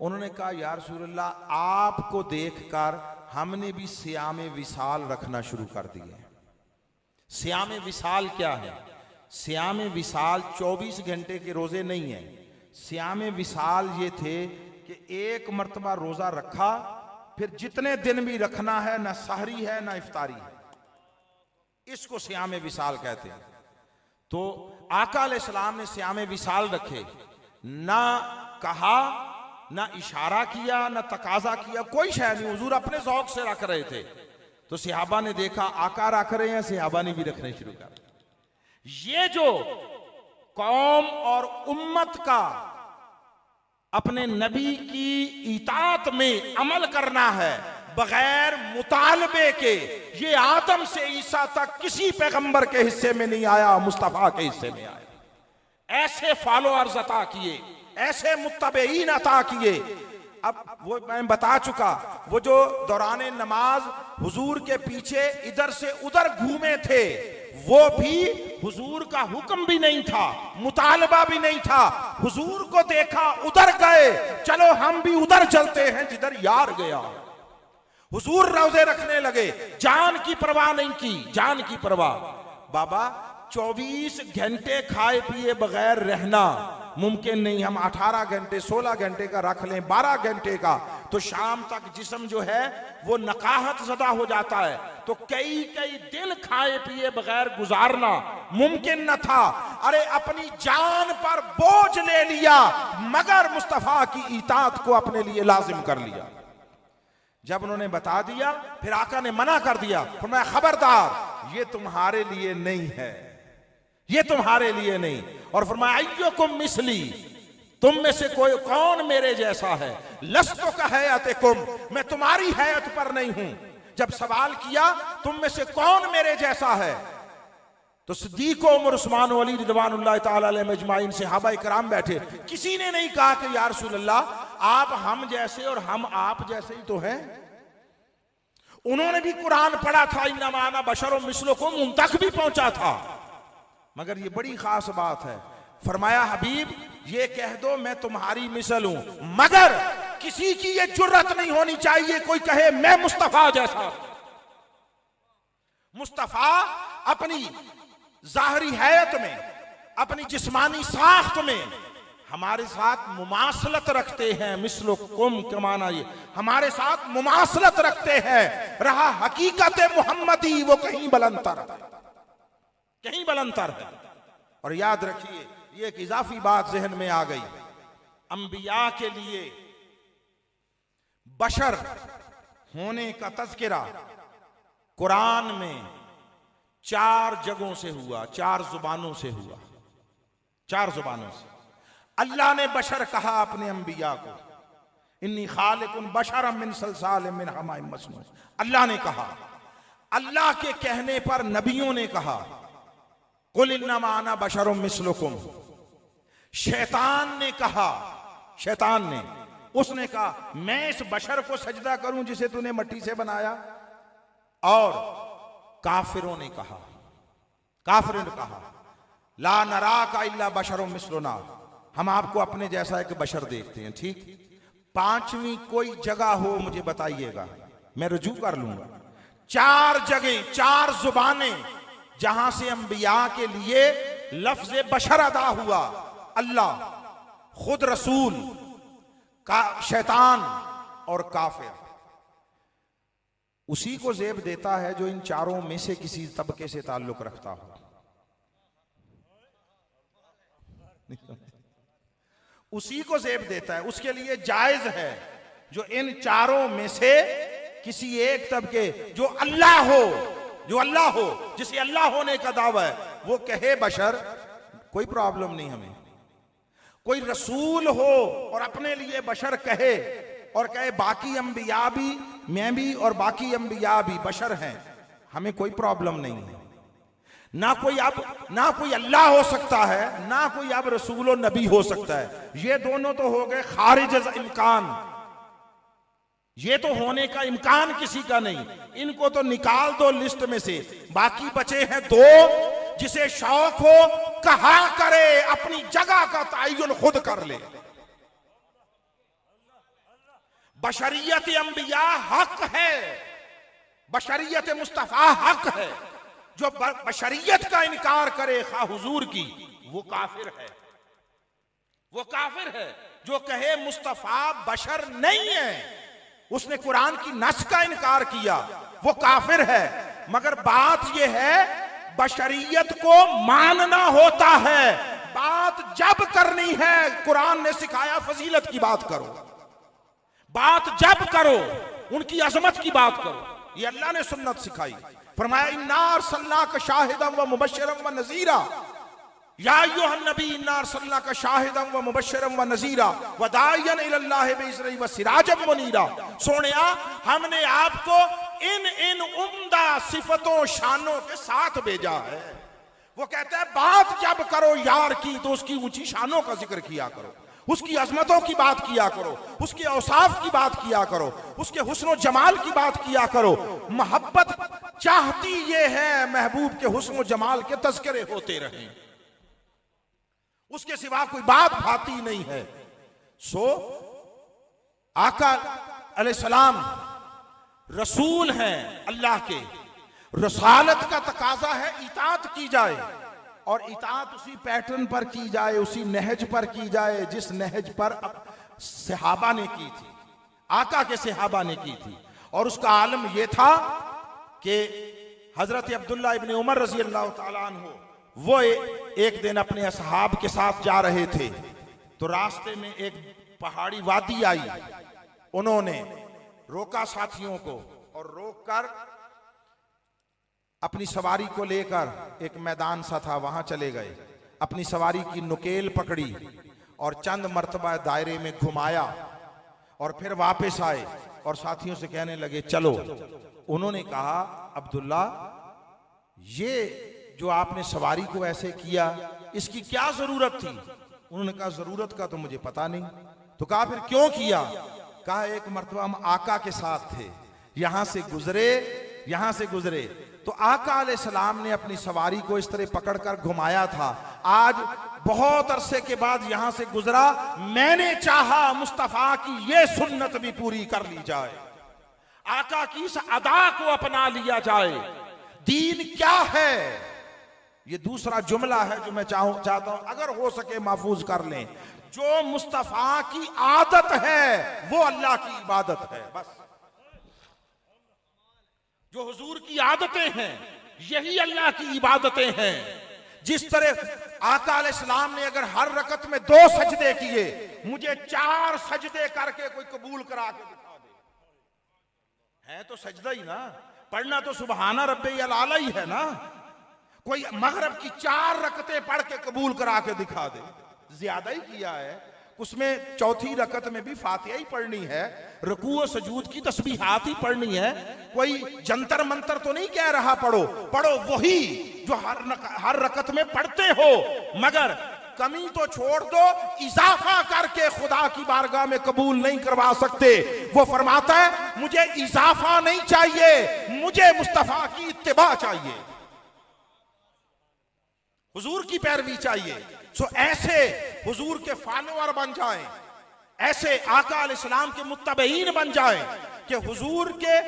उन्होंने कहा या रसूलल्लाह आपको देखकर हमने भी सियाम विसाल रखना शुरू कर दिए। सियाम विसाल क्या है? सियाम विसाल 24 घंटे के रोजे नहीं है। सियाम विसाल ये थे कि एक मर्तबा रोजा रखा, फिर जितने दिन भी रखना है, ना सहरी है ना इफ्तारी है, इसको सियाम विसाल कहते हैं। तो आका अलैहिस्सलाम ने सियाम विसाल रखे, ना कहा ना इशारा किया ना तकाजा किया, कोई शय नहीं, हुजूर अपने ज़ौक़ से रख रहे थे। तो सहाबा ने देखा आका रख रहे हैं, सहाबा ने भी रखने शुरू कर। ये जो कौम और उम्मत का अपने नबी की इताअत में अमल करना है बगैर मुतालबे के, ये आदम से ईसा तक किसी पैगंबर के हिस्से में नहीं आया, मुस्तफा के हिस्से में आया। ऐसे फॉलोअर्स अता किए, ऐसे मुत्तबईन अता किए। अब वो मैं बता चुका, वो जो दौरान नमाज हुजूर के पीछे इधर से उधर घूमे थे, वो भी हुजूर का हुक्म भी नहीं था, मुतालबा भी नहीं था। हुजूर को देखा उधर गए, चलो हम भी उधर चलते हैं जिधर यार गया। हुजूर रोजे रखने लगे, जान की परवाह नहीं की, जान की परवाह। बाबा 24 घंटे खाए पिए बगैर रहना मुमकिन नहीं। हम 18 घंटे 16 घंटे का रख लें, 12 घंटे का, तो शाम तक जिस्म जो है वो नकाहत ज़दा हो जाता है। तो कई कई दिन खाए पिए बगैर गुजारना मुमकिन न था। अरे अपनी जान पर बोझ ले लिया, मगर मुस्तफा की इताअत को अपने लिए लाजिम कर लिया। जब उन्होंने बता दिया, फिर आका ने मना कर दिया, फरमाया खबरदार ये तुम्हारे लिए नहीं है, ये तुम्हारे लिए नहीं। और फरमाया अय्युकुम मिसली, तुम में से कोई कौन मेरे जैसा है? लस्तु का हैअतिकुम, मैं तुम्हारी हैत पर नहीं हूं। जब सवाल किया तुम में से कौन मेरे जैसा है, तो सिद्दीक उमर उस्मान अली रिदवानुल्लाह ताला अलैहिम अजमाइन सहाबा इकराम बैठे। किसी ने नहीं कहा कि या रसूलल्लाह आप हम जैसे और हम आप जैसे ही तो हैं। उन्होंने भी कुरान पढ़ा था, इन्नमा अना बशरुम मिस्लुकुम, उन तक भी पहुंचा था। मगर ये बड़ी खास बात है, फरमाया हबीब ये कह दो मैं तुम्हारी मिसल हूं, मगर किसी की ये जुर्रत नहीं होनी चाहिए कोई कहे मैं मुस्तफा जैसा। मुस्तफा अपनी जाहरी हैत में, अपनी जिस्मानी साख्त में हमारे साथ मुमासलत रखते हैं। मिस्लुकुम के माना ये हमारे साथ मुमासलत रखते हैं। रहा हकीकत मुहम्मदी वो कहीं बुलंदतर, कहीं बुलंदतर है। और याद रखिए ये एक इजाफी बात जहन में आ गई, अंबिया के लिए बशर होने का तज़किरा कुरान में 4 जगहों से हुआ, 4 जुबानों से हुआ, 4 जुबानों से। अल्लाह ने बशर कहा अपने अंबिया को, इन्नी खालिकुन बशरम मिन सलसालिम मिन हमाइम मसनून। अल्लाह ने कहा, अल्लाह के कहने पर नबियों ने कहा, कुल इन्नमा अना बशरुम मिस्लुकुम। शैतान ने कहा, शैतान ने, उसने कहा मैं इस बशर को सजदा करूं जिसे तूने मट्टी से बनाया। और काफिरों ने कहा, काफिरों ने कहा ला नरा का इल्ला बशरुम मिस्लुना, हम आपको अपने जैसा एक बशर देखते हैं। ठीक, 5वीं कोई जगह हो मुझे बताइएगा, मैं रुजू कर लूंगा। 4 जगह, 4 जुबानें जहां से अंबिया के लिए लफ्ज बशर अदा हुआ। अल्लाह, खुद रसूल, का शैतान और काफिर। उसी को जेब देता है जो इन चारों में से किसी तबके से ताल्लुक रखता हो। उसी को जेब देता है, उसके लिए जायज है जो इन चारों में से किसी एक तबके, जो अल्लाह हो, जो अल्लाह हो, जिसे अल्लाह होने का दावा है, वो कहे बशर, कोई प्रॉब्लम नहीं हमें। कोई रसूल हो और अपने लिए बशर कहे और कहे बाकी अंबिया भी, मैं भी और बाकी अंबिया भी बशर हैं, हमें कोई प्रॉब्लम नहीं है। ना कोई अल्लाह हो सकता है, ना कोई अब रसूल और नबी हो सकता है। ये दोनों तो हो गए खारिज इम्कान, ये तो होने का इम्कान किसी का नहीं। इनको तो निकाल दो लिस्ट में से। बाकी बचे हैं 2, जिसे शौक हो कहा करे, अपनी जगह का तयन खुद कर ले। बशरियत अंबिया हक है, बशरियत मुस्तफा हक है। जो बशरियत का इनकार करे खा हुजूर की, वो काफिर है, वो काफिर है। जो कहे मुस्तफा बशर नहीं है, उसने कुरान की नस का इनकार किया, वो काफिर है। मगर बात यह है बशरियत को मानना होता है। बात जब करनी है, कुरान ने सिखाया फजीलत की बात करो, बात जब करो उनकी अजमत की बात करो। ये अल्लाह ने सुन्नत सिखाई। फरमाया इन्ना अरसलनाका शाहिदन व मुबश्शिरन व नज़ीरा, या अय्युहन नबी इन्ना अरसलनाका शाहिदन व मुबश्शिरन व नज़ीरा व दाइयन इलल्लाहि बिइज़निही व सिराजम मुनीरा। सोनिया, हमने आपको इन इन उम्दा सिफतों शानों के साथ भेजा है। वो कहता है बात जब करो यार की, तो उसकी ऊंची शानों का जिक्र किया करो, उसकी अजमतों की बात किया करो, उसके औसाफ की बात किया करो, उसके हुस्न जमाल की बात किया करो। मोहब्बत चाहती ये है महबूब के हुस्न जमाल के तज़किरे होते रहें, उसके सिवा कोई बात भाती नहीं है। सो आका अलैहिस्सलाम रसूल हैं अल्लाह के, रसालत का तकाजा है इताअत की जाए, और इताअत उसी पैटर्न पर की जाए, उसी नहज पर की जाए जिस नहज पर सहाबा ने की थी, आका के सहाबा ने की थी। और उसका आलम यह था कि हजरत अब्दुल्ला इब्न उमर रजी अल्लाह तआला अन्हु, वो एक दिन अपने असहाब के साथ जा रहे थे, तो रास्ते में एक पहाड़ी वादी आई। उन्होंने रोका साथियों को, और रोककर अपनी सवारी को लेकर एक मैदान सा था, वहां चले गए। अपनी सवारी की नुकेल पकड़ी और चंद मर्तबा दायरे में घुमाया, और फिर वापस आए और साथियों से कहने लगे चलो। उन्होंने कहा अब्दुल्ला, ये जो आपने सवारी को ऐसे किया, इसकी क्या जरूरत थी? उन्होंने कहा जरूरत का तो मुझे पता नहीं। तो कहा फिर क्यों किया? कहा एक मर्तबा हम आका के साथ थे, यहां से गुजरे तो आका अलैहिस्सलाम ने अपनी सवारी को इस तरह पकड़कर घुमाया था। आज बहुत अरसे के बाद यहां से गुजरा, मैंने चाहा मुस्तफा की ये सुन्नत भी पूरी कर ली जाए, आका की इस अदा को अपना लिया जाए। दीन क्या है? ये दूसरा जुमला है जो मैं चाहता हूं अगर हो सके महफूज कर लें। जो मुस्तफा की आदत है वो अल्लाह की इबादत है। बस जो हुजूर की आदतें हैं यही अल्लाह की इबादतें हैं। जिस तरह आका अलैहिस्सलाम ने अगर हर रकत में 2 सजदे किए, मुझे 4 सजदे करके कोई कबूल करा के दिखा दे, है तो सजदा ही ना, पढ़ना तो सुबहाना रब्बियल आला ही है ना। कोई मगरिब की 4 रकतें पढ़ के कबूल करा के दिखा दे, ज्यादा ही किया है। उसमें चौथी रकत में भी फातिहा ही पढ़नी है, रुकू और सजूद की तस्बीहात ही पढ़नी है। कोई जंतर मंतर तो नहीं कह रहा पढ़ो, पढ़ो वही जो हर रकत में पढ़ते हो, मगर कमी तो छोड़ दो, इजाफा करके खुदा की बारगाह में कबूल नहीं करवा सकते। वो फरमाता है मुझे इजाफा नहीं चाहिए, मुझे मुस्तफा की इत्तिबा चाहिए, हुजूर की पैरवी चाहिए। सो ऐसे हुजूर के फॉलोअर बन जाएं, ऐसे आका अलैहिस्सलाम के मुत्तबईन बन जाएं कि हुजूर के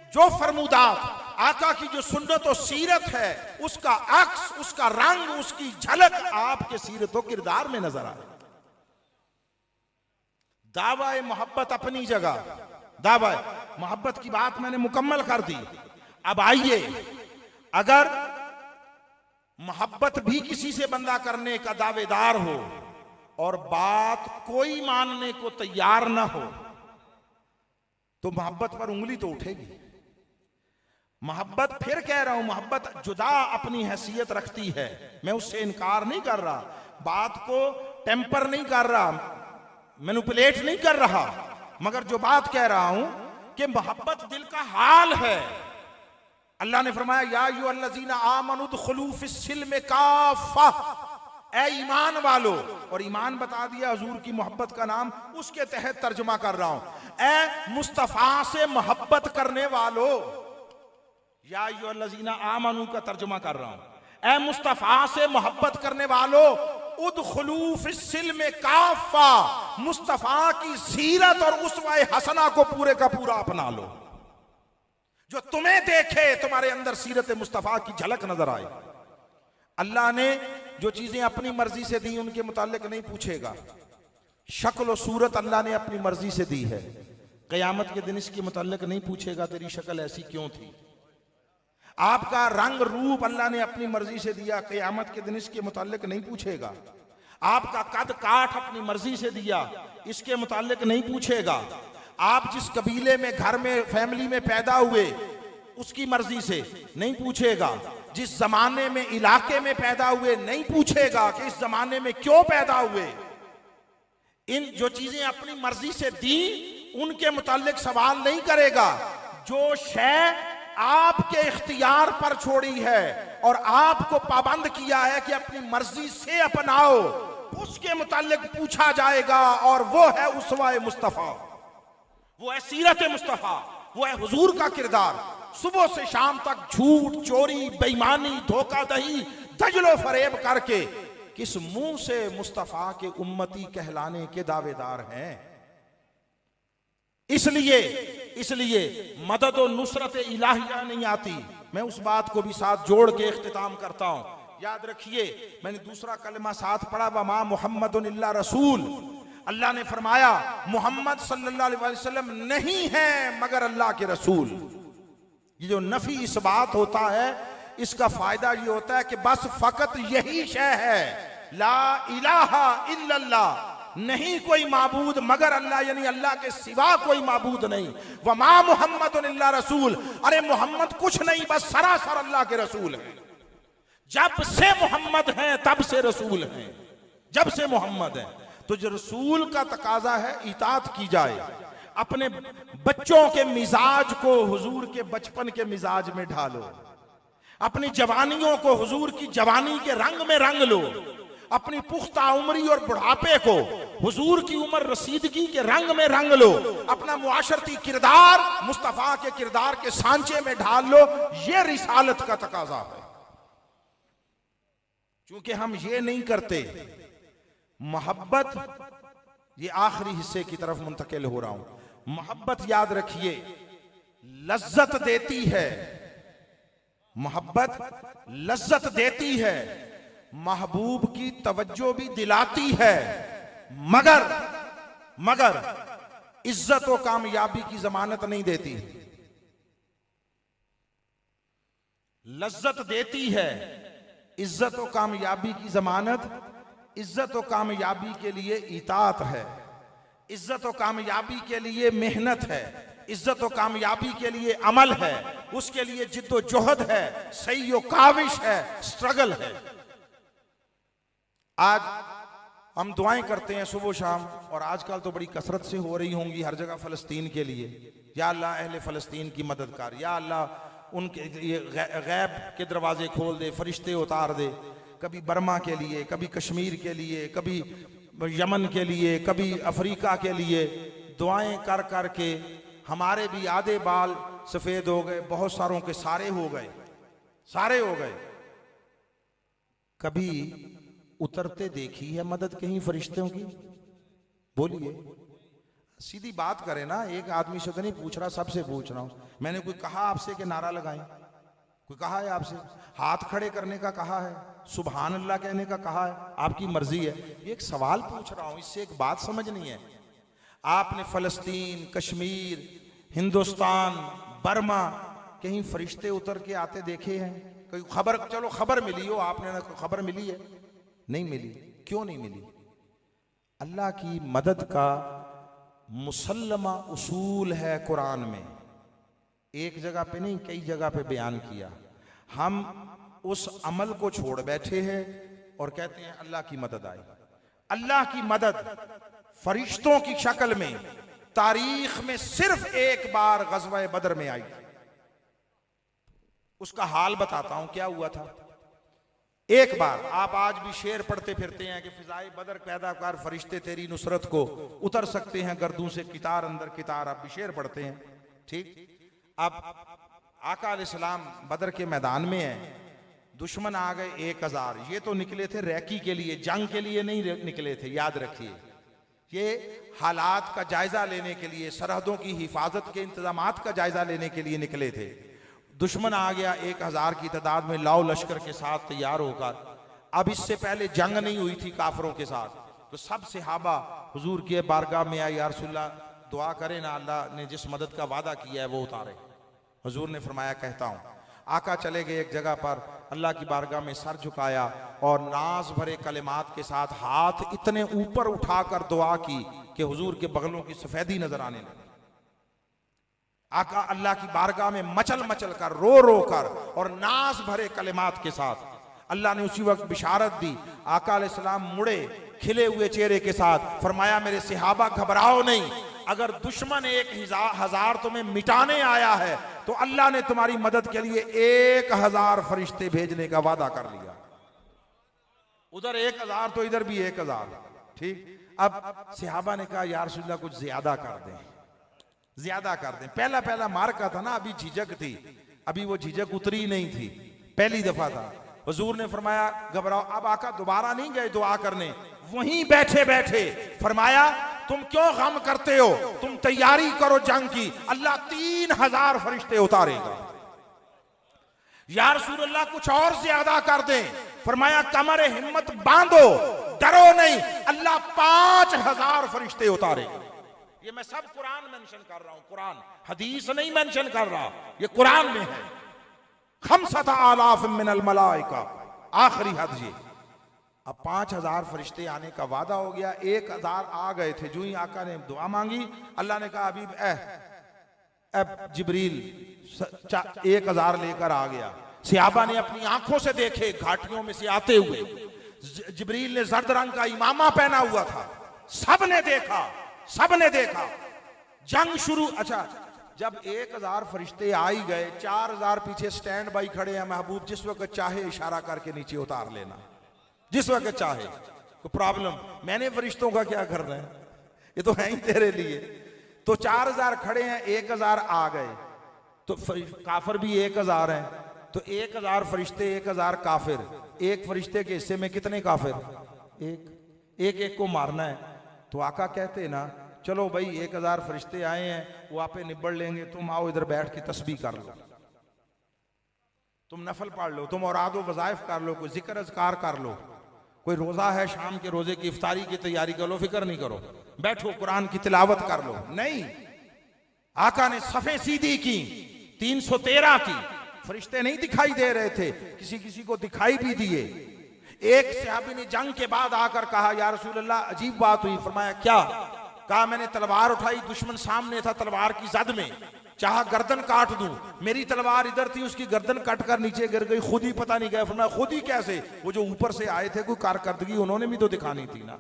जो फरमूदात, आका की जो सुन्नत और सीरत है, उसका अक्स, उसका रंग, उसकी झलक आपके सीरत और किरदार में नजर आए। दावा मोहब्बत अपनी जगह, दावा मोहब्बत की बात मैंने मुकम्मल कर दी। अब आइए, अगर मोहब्बत भी किसी से बंदा करने का दावेदार हो और बात कोई मानने को तैयार ना हो, तो मोहब्बत पर उंगली तो उठेगी। मोहब्बत, फिर कह रहा हूं, मोहब्बत जुदा अपनी हैसियत रखती है, मैं उससे इनकार नहीं कर रहा, बात को टेम्पर नहीं कर रहा, मैनिपुलेट नहीं कर रहा, मगर जो बात कह रहा हूं कि मोहब्बत दिल का हाल है। अल्लाह ने फरमाया या अय्युहल्लज़ीना आमनू उदखुलू फिस्सिल्म काफ़ा, ए ईमान वालो, और ईमान बता दिया हुजूर की मोहब्बत का नाम, उसके तहत तर्जुमा कर रहा हूं, ए मुस्तफा से मोहब्बत करने वालो, या अय्युहल्लज़ीना आमनू का तर्जुमा कर रहा हूं, ए मुस्तफा से मोहब्बत करने वालो, उदखुलू फिस्सिल्म काफ़ा, मुस्तफा की सीरत और उसवाए हसना को पूरे का पूरा अपना लो, जो तुम्हें देखे तुम्हारे अंदर सीरत मुस्तफा की झलक नजर आए। अल्लाह ने जो चीजें अपनी मर्जी से दी उनके मुतालिक नहीं पूछेगा, शक्ल और सूरत अल्लाह ने अपनी मर्जी से दी है, क़यामत के दिन इसके मुतालिक नहीं पूछेगा तेरी शक्ल ऐसी क्यों थी। आपका रंग रूप अल्लाह ने अपनी मर्जी से दिया, क़यामत के दिन इसके मुतालिक नहीं पूछेगा। आपका कद काठ अपनी मर्जी से दिया, इसके मुतालिक नहीं पूछेगा। आप जिस कबीले में, घर में, फैमिली में पैदा हुए, उसकी मर्जी से नहीं पूछेगा। जिस जमाने में, इलाके में पैदा हुए, नहीं पूछेगा कि इस जमाने में क्यों पैदा हुए। इन जो चीजें अपनी मर्जी से दी उनके मुतालिक सवाल नहीं करेगा। जो शय आपके इख्तियार पर छोड़ी है और आपको पाबंद किया है कि अपनी मर्जी से अपनाओ, उसके मुतालिक पूछा जाएगा, और वो है उसवाए मुस्तफा, वो है सीरत मुस्तफा, वो है हुजूर का किरदार। सुबह से शाम तक झूठ, चोरी, बेईमानी, धोखाधड़ी, दजलो फरेब करके किस मुंह से मुस्तफा के उम्मती कहलाने के दावेदार हैं। इसलिए मदद और नुसरत इलाहिया नहीं आती। मैं उस बात को भी साथ जोड़ के इख्तिताम करता हूं। याद रखिए, मैंने दूसरा कलमा साथ पढ़ा, वमा मुहम्मदुन इल्ला रसूल। अल्लाह ने फरमाया मोहम्मद सल्लल्लाहु अलैहि वसल्लम नहीं है मगर अल्लाह के रसूल। ये जो नफी इस बात होता है, इसका फायदा ये होता है कि बस फकत यही शय है, ला इलाहा इल्लल्लाह, नहीं कोई माबूद मगर अल्लाह, यानी अल्लाह के सिवा कोई माबूद नहीं। वमा मुहम्मदुन इल्ला रसूल, अरे मोहम्मद कुछ नहीं, बस सरासर अल्लाह के रसूल है। जब से मोहम्मद है तब से रसूल है, जब से मोहम्मद है। तो जो रसूल का तकाजा है इताअत की जाए। अपने बच्चों के मिजाज को हुजूर के बचपन के मिजाज में ढालो, अपनी जवानियों को हुजूर की जवानी के रंग में रंग लो, अपनी पुख्ता उम्री और बुढ़ापे को हुजूर की उम्र रसीदगी के रंग में रंग लो, अपना मुआशरती किरदार मुस्तफा के किरदार के सांचे में ढाल लो। ये रिसालत का तकाजा है। क्योंकि हम ये नहीं करते। मोहब्बत, ये आखिरी हिस्से की तरफ मुंतकिल हो रहा हूं। मोहब्बत याद रखिए लज्जत देती है, मोहब्बत लज्जत देती है, महबूब की तवज्जो भी दिलाती है, मगर इज्जत और कामयाबी की जमानत नहीं देती। लज्जत देती है, इज्जत और कामयाबी की जमानत, इज्जत और कामयाबी के लिए इताअत है, इज्जत और कामयाबी के लिए मेहनत है, इज्जत और कामयाबी के लिए अमल है, उसके लिए जिद्दोजहद है, सही और काविश है, स्ट्रगल है। आज हम दुआएं करते हैं सुबह शाम, और आजकल तो बड़ी कसरत से हो रही होंगी हर जगह फ़लस्तीन के लिए। या अल्लाह अहले फ़लस्तीन की मदद कर, या अल्लाह उनके ये गैब के दरवाजे खोल दे, फरिश्ते उतार दे, कभी बर्मा के लिए, कभी कश्मीर के लिए, कभी यमन के लिए, कभी अफ्रीका के लिए। दुआएं कर कर के हमारे भी आधे बाल सफ़ेद हो गए, बहुत सारों के सारे हो गए, सारे हो गए। कभी उतरते देखी है मदद कहीं फरिश्तों की? बोलिए, सीधी बात करें ना। एक आदमी से तो नहीं पूछ रहा, सबसे पूछ रहा हूं। मैंने कोई कहा आपसे कि नारा लगाएं? कोई कहा है आपसे? हाथ खड़े करने का कहा है? सुभान अल्लाह कहने का कहा है? आपकी मर्जी है। ये एक सवाल पूछ रहा हूं, इससे एक बात समझनी है। आपने फ़लस्तीन, कश्मीर, हिंदुस्तान, बर्मा कहीं फरिश्ते उतर के आते देखे हैं? कोई खबर, चलो खबर मिली हो, आपने ना खबर मिली है? नहीं मिली। क्यों नहीं मिली? अल्लाह की मदद का मुसल्लमा उसूल है कुरान में, एक जगह पे नहीं कई जगह पे बयान किया। हम उस अमल को छोड़ बैठे हैं और कहते हैं अल्लाह की मदद आई। अल्लाह की मदद फरिश्तों की शक्ल में तारीख में सिर्फ एक बार गज़वा बदर में आई। उसका हाल बताता हूं क्या हुआ था। एक बार, आप आज भी शेर पढ़ते फिरते हैं कि फिजाए बदर पैदा कर फरिश्ते तेरी नुसरत को उतर सकते हैं गर्दों से कितार अंदर कितार, आप भी शेर पढ़ते हैं, ठीक। अब आका अलैहिस्सलाम बदर के मैदान में है, दुश्मन आ गए 1000। ये तो निकले थे रैकी के लिए, जंग के लिए नहीं निकले थे, याद रखिए। ये हालात का जायजा लेने के लिए, सरहदों की हिफाजत के इंतजामात का जायजा लेने के लिए निकले थे। दुश्मन आ गया 1000 की तादाद में लाओ लश्कर के साथ तैयार होकर। अब इससे पहले जंग नहीं हुई थी काफरों के साथ, तो सब सहाबा हुजूर के बारगाह में आए, या रसूलल्लाह दुआ करें ना, अल्लाह ने जिस मदद का वादा किया है वो उतारे। हुजूर ने फरमाया कहता हूँ। आका चले गए एक जगह पर, अल्लाह की बारगाह में सर झुकाया और नाज भरे कलिमात के साथ हाथ इतने ऊपर उठाकर दुआ की कि हुजूर के बगलों की सफेदी नजर आने लगी। आका अल्लाह की बारगाह में मचल मचल कर, रो रो कर और नाज भरे कलिमात के साथ अल्लाह ने उसी वक्त बिशारत दी। आका अलैहिस्सलाम मुड़े खिले हुए चेहरे के साथ, फरमाया मेरे सहाबा घबराओ नहीं, अगर दुश्मन 1000 तुम्हें मिटाने आया है तो अल्लाह ने तुम्हारी मदद के लिए 1000 फरिश्ते भेजने का वादा कर लिया। उधर 1000 तो इधर भी 1000, ठीक। अब सहाबा ने कहा या रसूलल्लाह कुछ ज्यादा कर दें, ज्यादा कर दें। पहला पहला मार्का था ना, अभी झिझक थी, अभी वो झिझक उतरी नहीं थी, पहली दफा था। हुजूर ने फरमाया घबराओ। अब आका दोबारा नहीं गए दुआ करने, वहीं बैठे बैठे फरमाया तुम क्यों गम करते हो, तुम तैयारी करो जंग की, अल्लाह 3000 फरिश्ते उतारेगा। या रसूलल्लाह कुछ और ज्यादा कर दें, फरमाया कमर हिम्मत बांधो, डरो नहीं, अल्लाह 5000 फरिश्ते उतारेगा। ये मैं सब कुरान मेंशन कर रहा हूं, कुरान, हदीस नहीं मेंशन कर रहा, ये कुरान में है। 5000 मिनल मलाइका, आखिरी हद ये। अब 5000 फरिश्ते आने का वादा हो गया, 1000 आ गए थे। जो ही आका ने दुआ मांगी, अल्लाह ने कहा अभी अब जिब्रील 1000 लेकर आ गया। सहाबा ने अपनी आंखों से देखे घाटियों में से आते हुए, जिब्रील ने जर्द रंग का इमामा पहना हुआ था, सब ने देखा, सब ने देखा। जंग शुरू। अच्छा, जब 1000 फरिश्ते आ ही गए, 4000 पीछे स्टैंड बाई खड़े हैं। महबूब जिस वक्त चाहे इशारा करके नीचे उतार लेना, जिस वक्त चाहे, कोई प्रॉब्लम, मैंने फरिश्तों का क्या करना है, ये तो है ही तेरे लिए। तो 4000 खड़े हैं, 1000 आ गए, तो काफिर भी 1000 हैं, तो 1000 फरिश्ते 1000 काफिर, एक फरिश्ते के हिस्से में कितने काफिर? एक को मारना है। तो आका कहते ना चलो भाई 1000 फरिश्ते आए हैं, वो आपे निबड़ लेंगे, तुम आओ इधर बैठ के तस्बीह कर लो, तुम नफल पढ़ लो, तुम औरादो वज़ाइफ कर लो, कोई जिक्र अज़कार कर लो, कोई रोजा है शाम के रोजे की इफ्तारी की तैयारी कर लो, फिक्र नहीं करो, बैठो कुरान की तिलावत कर लो। नहीं, आका ने सफे सीधी की, 313 की। फरिश्ते नहीं दिखाई दे रहे थे, किसी किसी को दिखाई भी दिए। एक सहाबी ने जंग के बाद आकर कहा या रसूलल्लाह अजीब बात हुई। फरमाया क्या? कहा मैंने तलवार उठाई, दुश्मन सामने था तलवार की जद में, चाहा गर्दन काट दूं, मेरी तलवार इधर थी, उसकी गर्दन कट कर नीचे गिर गई, खुद ही पता नहीं गया। फरमाया खुद ही कैसे? वो जो ऊपर से आए थे कोई कारकर्दगी उन्होंने भी तो दिखानी थी ना,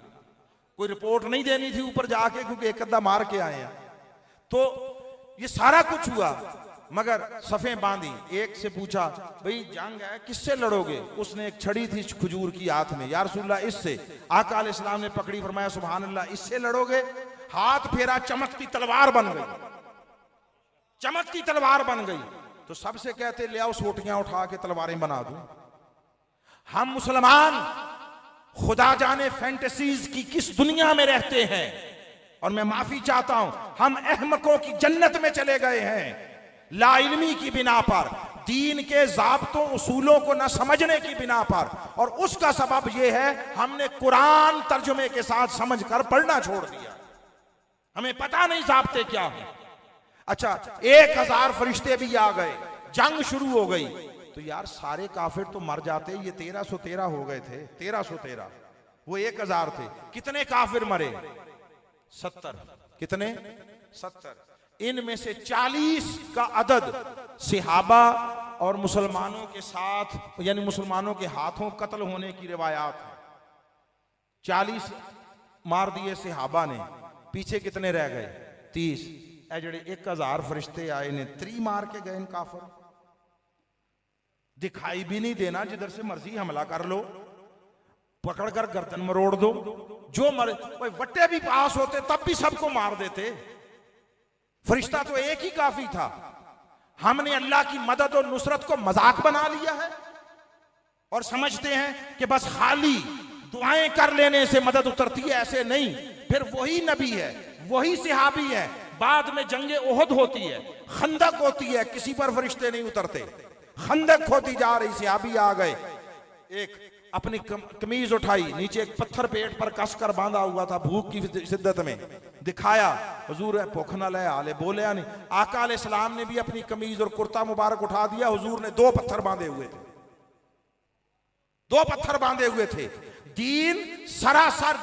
कोई रिपोर्ट नहीं देनी थी ऊपर जाके, क्योंकि एक अद्धा मार के आए हैं। तो ये सारा कुछ हुआ, मगर सफ़ें बांधी। एक से पूछा भाई जंग है किससे लड़ोगे? उसने एक छड़ी थी खजूर की हाथ में, या रसूलल्लाह इससे। आका अलैहिस्सलाम ने पकड़ी, फरमाया सुभान अल्लाह, इससे लड़ोगे? हाथ फेरा, चमकती तलवार बन गई, चमकती तलवार बन गई। तो सबसे कहते ले आओ सोटियां उठा के तलवारें बना दूं। हम मुसलमान खुदा जाने फैंटेसीज की किस दुनिया में रहते हैं, और मैं माफी चाहता हूं, हम अहमकों की जन्नत में चले गए हैं लाइल्मी की बिना पर, दीन के ज़ाब्तों उसूलों को न समझने की बिना पर। और उसका सबब यह है हमने कुरान तर्जुमे के साथ समझकर पढ़ना छोड़ दिया, हमें पता नहीं ज़ाब्ते क्या है। अच्छा 1000 फरिश्ते भी आ गए, जंग शुरू हो गई, तो यार सारे काफिर तो मर जाते, ये 1313 हो गए थे, 1313, वो 1000 थे, कितने काफिर मरे? 70। कितने? 70। इनमें से 40 का अदद सिहाबा और मुसलमानों के साथ, यानी मुसलमानों के हाथों कत्ल होने की रिवायात है। 40 मार दिए सिहाबा ने, पीछे कितने रह गए? 30। ए जड़े 1000 फरिश्ते आए ने 3 मार के गए इन काफिर। दिखाई भी नहीं देना, जिधर से मर्जी हमला कर लो, पकड़कर गर्दन मरोड़ दो, जो मरे। वट्टे भी पास होते तब भी सबको मार देते, फरिश्ता तो एक ही काफी था। हमने अल्लाह की मदद और नुसरत को मजाक बना लिया है और समझते हैं कि बस खाली दुआएं कर लेने से मदद उतरती है, ऐसे नहीं। फिर वही नबी है, वही सिहाबी है, बाद में जंगे ओहद होती है, खंदक होती है, किसी पर फरिश्ते नहीं उतरते, खंदक होती जा रही, सिहाबी आ गए, एक अपनी कमीज उठाई, नीचे एक पत्थर पेट पर कसकर बांधा हुआ था भूख की शिद्दत में, दिखाया, हुजूर भूख न ले आले, बोले नहीं। आका अलैहिस्सलाम ने भी अपनी कमीज और कुर्ता मुबारक उठा दिया, हुजूर ने 2 पत्थर बांधे हुए थे, 2 पत्थर बांधे हुए थे। दीन सरासर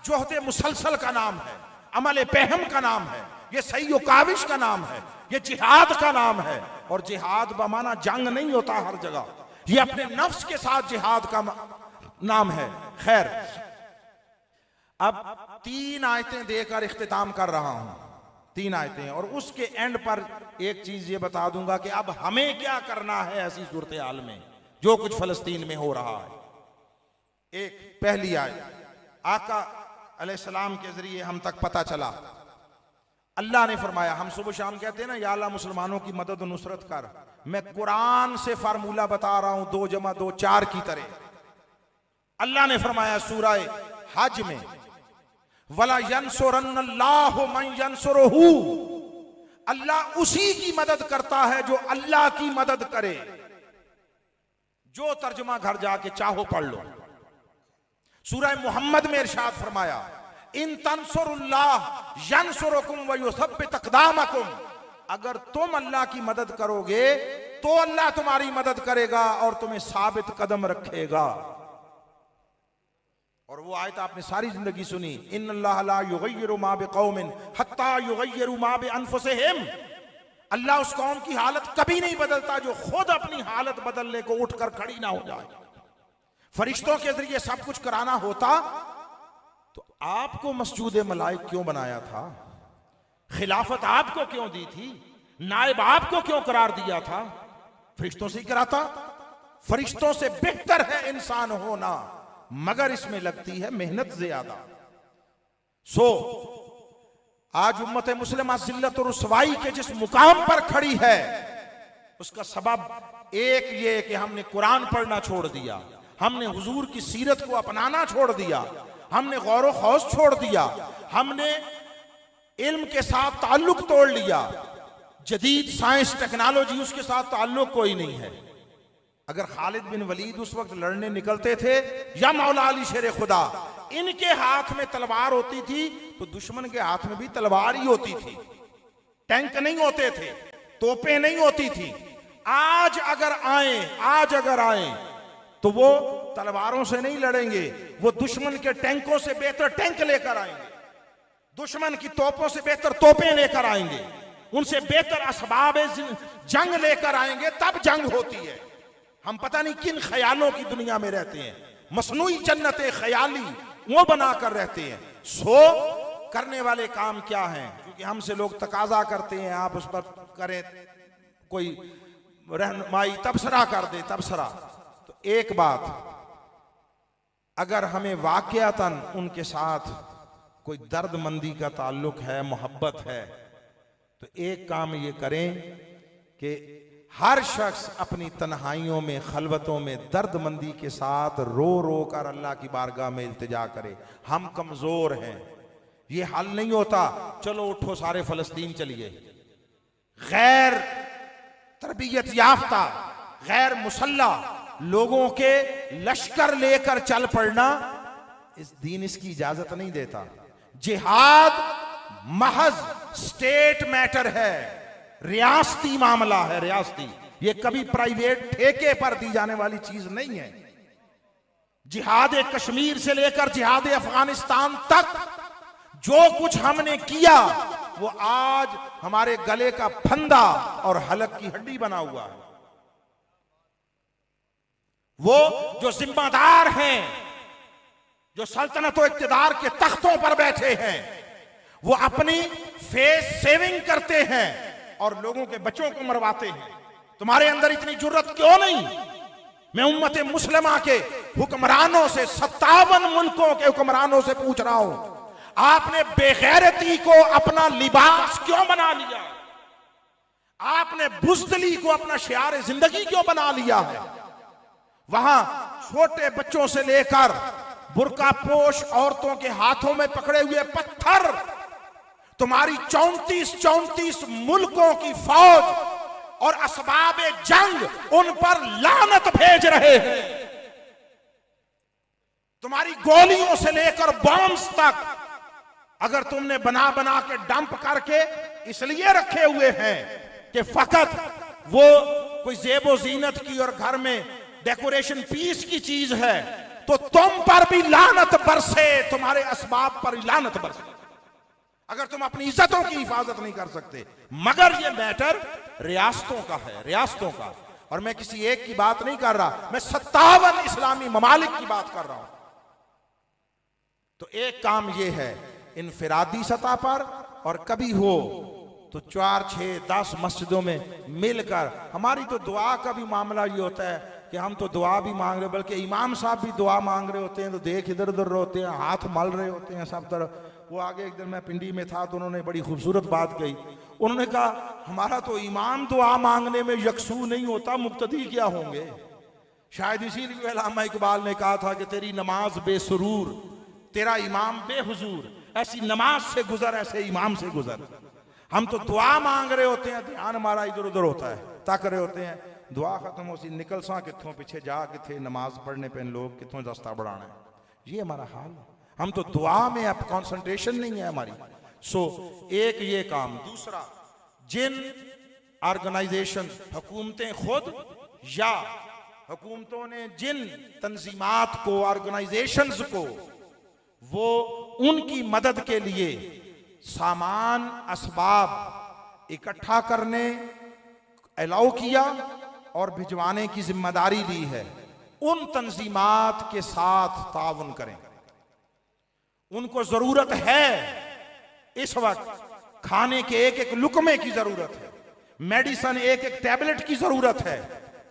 जोहदे मुसलसल का नाम है, अमल पहम का नाम है, ये सही काविश का नाम है, ये जिहाद का नाम है। और जिहाद बमाना जंग नहीं होता हर जगह, ये अपने नफ्स के साथ जिहाद का नाम है। खैर, अब 3 आयतें देकर इख्तिताम कर रहा हूं, 3 आयतें, और उसके एंड पर एक चीज ये बता दूंगा कि अब हमें क्या करना है ऐसी सूरत हाल में जो कुछ फलस्तीन में हो रहा है। एक पहली आयत आका अलैहिस्सलाम के जरिए हम तक पता चला, अल्लाह ने फरमाया, हम सुबह शाम कहते हैं ना या अल्लाह मुसलमानों की मदद और नुसरत कर, मैं कुरान से फार्मूला बता रहा हूं 2 + 2 4 की तरह। अल्लाह ने फरमाया सूरह हज में, वला यंसुरन्नल्लाहु मन यंसुरुहु, अल्लाह उसी की मदद करता है जो अल्लाह की मदद करे। जो तर्जुमा घर जाके चाहो पढ़ लो। सूरह मोहम्मद में इरशाद फरमाया, इन तंसुरुल्लाह यंसुरुकुम व युसब्बित अक़दामकुम, अगर तुम अल्लाह की मदद करोगे तो अल्लाह तुम्हारी मदद करेगा और तुम्हें साबित कदम रखेगा। और वो आयत आपने सारी जिंदगी सुनी, इन्नल्लाह ला युग़य्यिरु मा बिक़ौमिन हत्ता युग़य्यिरु मा बिअन्फुसिहिम, अल्लाह उस कौम की हालत कभी नहीं बदलता जो खुद अपनी हालत बदलने को उठकर खड़ी ना हो जाए। फरिश्तों के जरिए सब कुछ कराना होता तो आपको मस्जूद मलाइक क्यों बनाया था? खिलाफत आपको क्यों दी थी? नायब आपको क्यों करार दिया था? फरिश्तों से ही कराता। फरिश्तों से बेहतर है इंसान होना, मगर इसमें लगती है मेहनत ज्यादा। आज उम्मत मुस्लिमा जिल्लत और रुसवाई के जिस मुकाम पर खड़ी है उसका सबब एक ये कि हमने कुरान पढ़ना छोड़ दिया, हमने हुजूर की सीरत को अपनाना छोड़ दिया, हमने गौर खौस छोड़ दिया, हमने इल्म के साथ ताल्लुक तोड़ लिया, जदीद साइंस टेक्नोलॉजी उसके साथ ताल्लुक कोई नहीं है। अगर खालिद बिन वलीद उस वक्त लड़ने निकलते थे या मौला अली शेर खुदा, इनके हाथ में तलवार होती थी तो दुश्मन के हाथ में भी तलवार ही होती थी। टैंक नहीं होते थे, तोपें नहीं होती थी। आज अगर आए तो वो तलवारों से नहीं लड़ेंगे, वो दुश्मन के टैंकों से बेहतर टैंक लेकर आएंगे। दुश्मन की तोपों से बेहतर तोपें लेकर आएंगे, उनसे बेहतर असबाब जंग लेकर आएंगे, तब जंग होती है। हम पता नहीं किन ख्यालों की दुनिया में रहते हैं, मसनूई जन्नत ख्याली वो बनाकर रहते हैं। सो करने वाले काम क्या हैं? क्योंकि हमसे लोग तकाजा करते हैं आप उस पर करें, कोई रहनुमाई तबसरा कर दे, तबसरा। तो एक बात, अगर हमें वाकयातन उनके साथ कोई दर्दमंदी का ताल्लुक है, मोहब्बत है, तो एक काम ये करें कि हर शख्स अपनी तन्हाइयों में, खलवतों में दर्दमंदी के साथ रो रो कर अल्लाह की बारगाह में इल्तिजा करे। हम कमजोर हैं, ये हल नहीं होता, चलो उठो सारे फलस्तीन चलिए। गैर तरबियत याफ्ता, गैर मुसल्ला लोगों के लश्कर लेकर चल पड़ना, इस दीन इसकी इजाजत नहीं देता। जिहाद महज स्टेट मैटर है, रियासती मामला है, रियासती। ये कभी प्राइवेट ठेके पर दी जाने वाली चीज नहीं है। जिहाद कश्मीर से लेकर जिहाद अफगानिस्तान तक जो कुछ हमने किया वो आज हमारे गले का फंदा और हलक की हड्डी बना हुआ है। वो जो जिम्मेदार हैं, जो सल्तनत और इक्तिदार के तख्तों पर बैठे हैं, वो अपनी फेस सेविंग करते हैं और लोगों के बच्चों को मरवाते हैं। तुम्हारे अंदर इतनी जुर्रत क्यों नहीं? मैं उम्मत मुस्लिमा के हुक्मरानों से, 57 मुल्कों के हुक्मरानों से पूछ रहा हूं, आपने बेगैरती को अपना लिबास क्यों बना लिया? आपने बुज़दिली को अपना शियार जिंदगी क्यों बना लिया है? वहां छोटे बच्चों से लेकर बुर्कापोश औरतों के हाथों में पकड़े हुए पत्थर तुम्हारी 34 मुल्कों की फौज और असबाब जंग उन पर लानत भेज रहे हैं। तुम्हारी गोलियों से लेकर बॉम्ब्स तक अगर तुमने बना बना के डंप करके इसलिए रखे हुए हैं कि फकत वो कोई जेबो जीनत की और घर में डेकोरेशन पीस की चीज है, तो तुम पर भी लानत बरसे, तुम्हारे असबाब पर लानत बरसे, अगर तुम अपनी इज्जतों की हिफाजत नहीं कर सकते। मगर ये मैटर रियासतों का है, रियासतों का। और मैं किसी एक की बात नहीं कर रहा, मैं 57 इस्लामी ममालिक की बात कर रहा हूं। तो एक काम ये है, इनफिरादी सतह पर और कभी हो तो 4, 6, 10 मस्जिदों में मिलकर। हमारी तो दुआ का भी मामला ये होता है कि हम तो दुआ भी मांग रहे, बल्कि इमाम साहब भी दुआ मांग रहे होते हैं तो देख इधर उधर रोते हैं, हाथ मल रहे होते हैं सब तरफ। वो आगे एक दिन मैं पिंडी में था तो उन्होंने बड़ी खूबसूरत बात कही। उन्होंने कहा हमारा तो इमाम दुआ मांगने में यकसू नहीं होता, मुक्तदी क्या होंगे? शायद इसीलिए अल्लामा इकबाल ने कहा था कि तेरी नमाज बेसुरूर, तेरा इमाम बेहुजूर, ऐसी नमाज से गुजर, ऐसे इमाम से गुजर। हम तो दुआ मांग रहे होते हैं, ध्यान हमारा इधर उधर होता है, तक रहे होते हैं, दुआ खत्म हो सी निकल सा कितों पीछे जा किथे नमाज पढ़ने पे लोग कितों रास्ता बढ़ाना है। ये हमारा हाल है। हम तो दुआ में अब कंसंट्रेशन नहीं है हमारी। सो एक ये काम। दूसरा, जिन ऑर्गेनाइजेशन, हुकूमतें खुद या हुकूमतों ने जिन तंजीमात को, ऑर्गेनाइजेशंस को, वो उनकी मदद के लिए सामान असबाब इकट्ठा करने अलाउ किया और भिजवाने की जिम्मेदारी ली है, उन तंजीमात के साथ ताउन करें। उनको जरूरत है, इस वक्त खाने के एक एक लुकमे की जरूरत है, मेडिसिन एक एक टैबलेट की जरूरत है,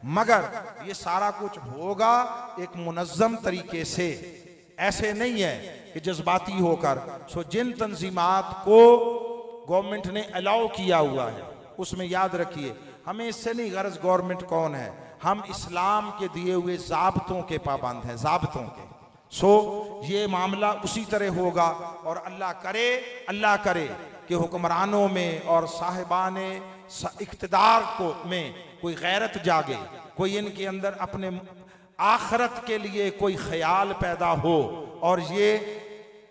मगर ये सारा कुछ होगा एक मुनज्जम तरीके से, ऐसे नहीं है कि जज्बाती होकर। सो जिन तंजीमात को गवर्नमेंट ने अलाउ किया हुआ है उसमें याद रखिए, हमें इससे नहीं गर्ज गवर्नमेंट कौन है, हम इस्लाम के दिए हुए ज़ाब्तों के पाबंद हैं, ज़ाब्तों के। सो ये मामला उसी तरह होगा। और अल्लाह करे कि हुक्मरानों में और साहिबाने इख्तिदार को में कोई गैरत जागे, कोई इनके अंदर अपने आखरत के लिए कोई ख्याल पैदा हो और ये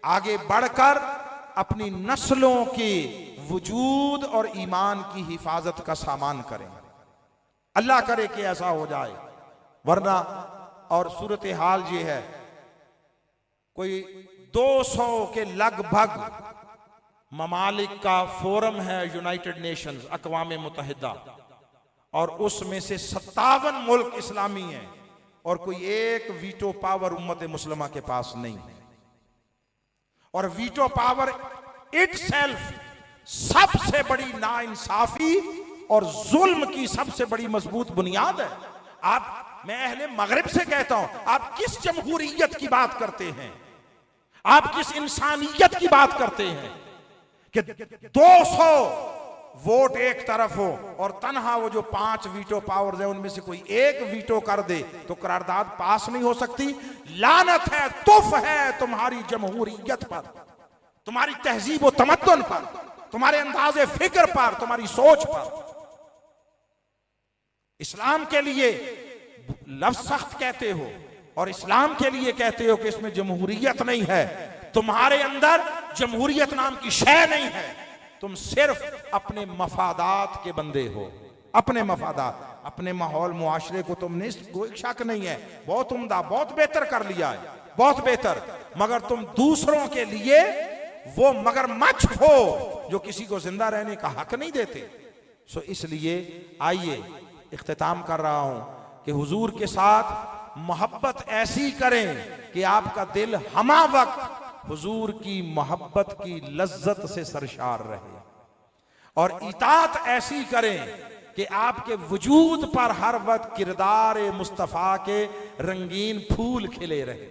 आगे बढ़कर अपनी नस्लों की वजूद और ईमान की हिफाजत का सामान करें। अल्लाह करे कि ऐसा हो जाए, वरना और सूरत हाल ये है, कोई 200 के लगभग ममालिक का फोरम है यूनाइटेड नेशंस, अक़वाम मुत्तहिदा, और उसमें से 57 मुल्क इस्लामी हैं और कोई एक वीटो पावर उम्मत मुस्लिमा के पास नहीं है। और वीटो पावर इटसेल्फ सबसे बड़ी नाइंसाफी और जुल्म की सबसे बड़ी मजबूत बुनियाद है। मैं अहले मगरिब से कहता हूं, आप किस जमहूरियत की बात करते हैं, आप किस इंसानियत की बात करते हैं कि 200 वोट एक तरफ हो और तनहा वो जो 5 वीटो पावर्स है उनमें से कोई एक वीटो कर दे तो करारदाद पास नहीं हो सकती। लानत है, तुफ है तुम्हारी जमहूरियत पर, तुम्हारी तहजीब व तमद्दुन पर, तुम्हारे अंदाजे फिक्र पर, तुम्हारी सोच पर। इस्लाम के लिए लफ्ज सख्त कहते हो और इस्लाम के लिए कहते हो कि इसमें जमहूरियत नहीं है। तुम्हारे अंदर जमहूरियत नाम की शय नहीं है, तुम सिर्फ अपने मफादात के बंदे हो, अपने मफादात, अपने माहौल मुआशरे को तुमने, कोई शक नहीं है, बहुत उम्दा, बहुत बेहतर कर लिया है, बहुत बेहतर, मगर तुम दूसरों के लिए वो मगरमच्छ हो जो किसी को जिंदा रहने का हक नहीं देते। सो इसलिए आइए, इख्तिताम कर रहा हूं कि हुजूर के साथ मोहब्बत ऐसी करें कि आपका दिल हमा वक्त हुजूर की मोहब्बत की लज्जत से सरशार रहे, और इताअत ऐसी करें कि आपके वजूद पर हर वक्त किरदार मुस्तफ़ा के रंगीन फूल खिले रहे।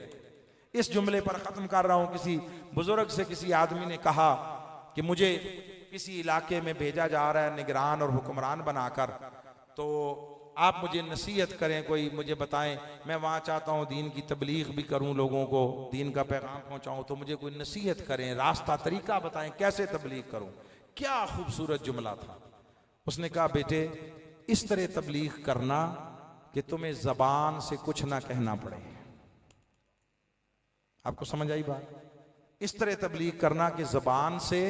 इस जुमले पर ख़त्म कर रहा हूं। किसी बुजुर्ग से किसी आदमी ने कहा कि मुझे किसी इलाके में भेजा जा रहा है निगरान और हुक्मरान बनाकर, तो आप मुझे नसीहत करें, कोई मुझे बताएं, मैं वहाँ चाहता हूँ दीन की तबलीग भी करूँ, लोगों को दीन का पैगाम पहुँचाऊँ, तो मुझे कोई नसीहत करें, रास्ता तरीका बताएं, कैसे तबलीग करूँ। क्या खूबसूरत जुमला था। उसने कहा, बेटे इस तरह तबलीग करना कि तुम्हें ज़बान से कुछ ना कहना पड़े। आपको समझ आई बात? इस तरह तबलीग करना कि ज़बान से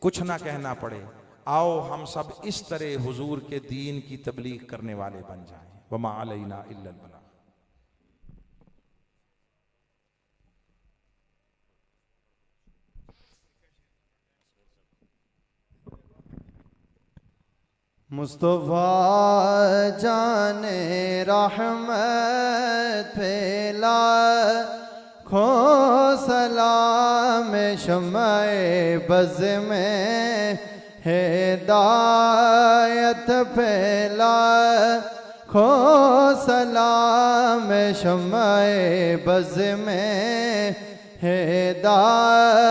कुछ ना कहना पड़े। आओ हम सब इस तरह हुजूर के दीन की तबलीग करने वाले बन जाएं। वमा अलैना इल्लल बलाग। मुस्तफ़ा जाने रहमत फैला खो सलाम शम्ए बज़ में हिदायत फैला खो सलाम शम्ए बज़ में हिदायत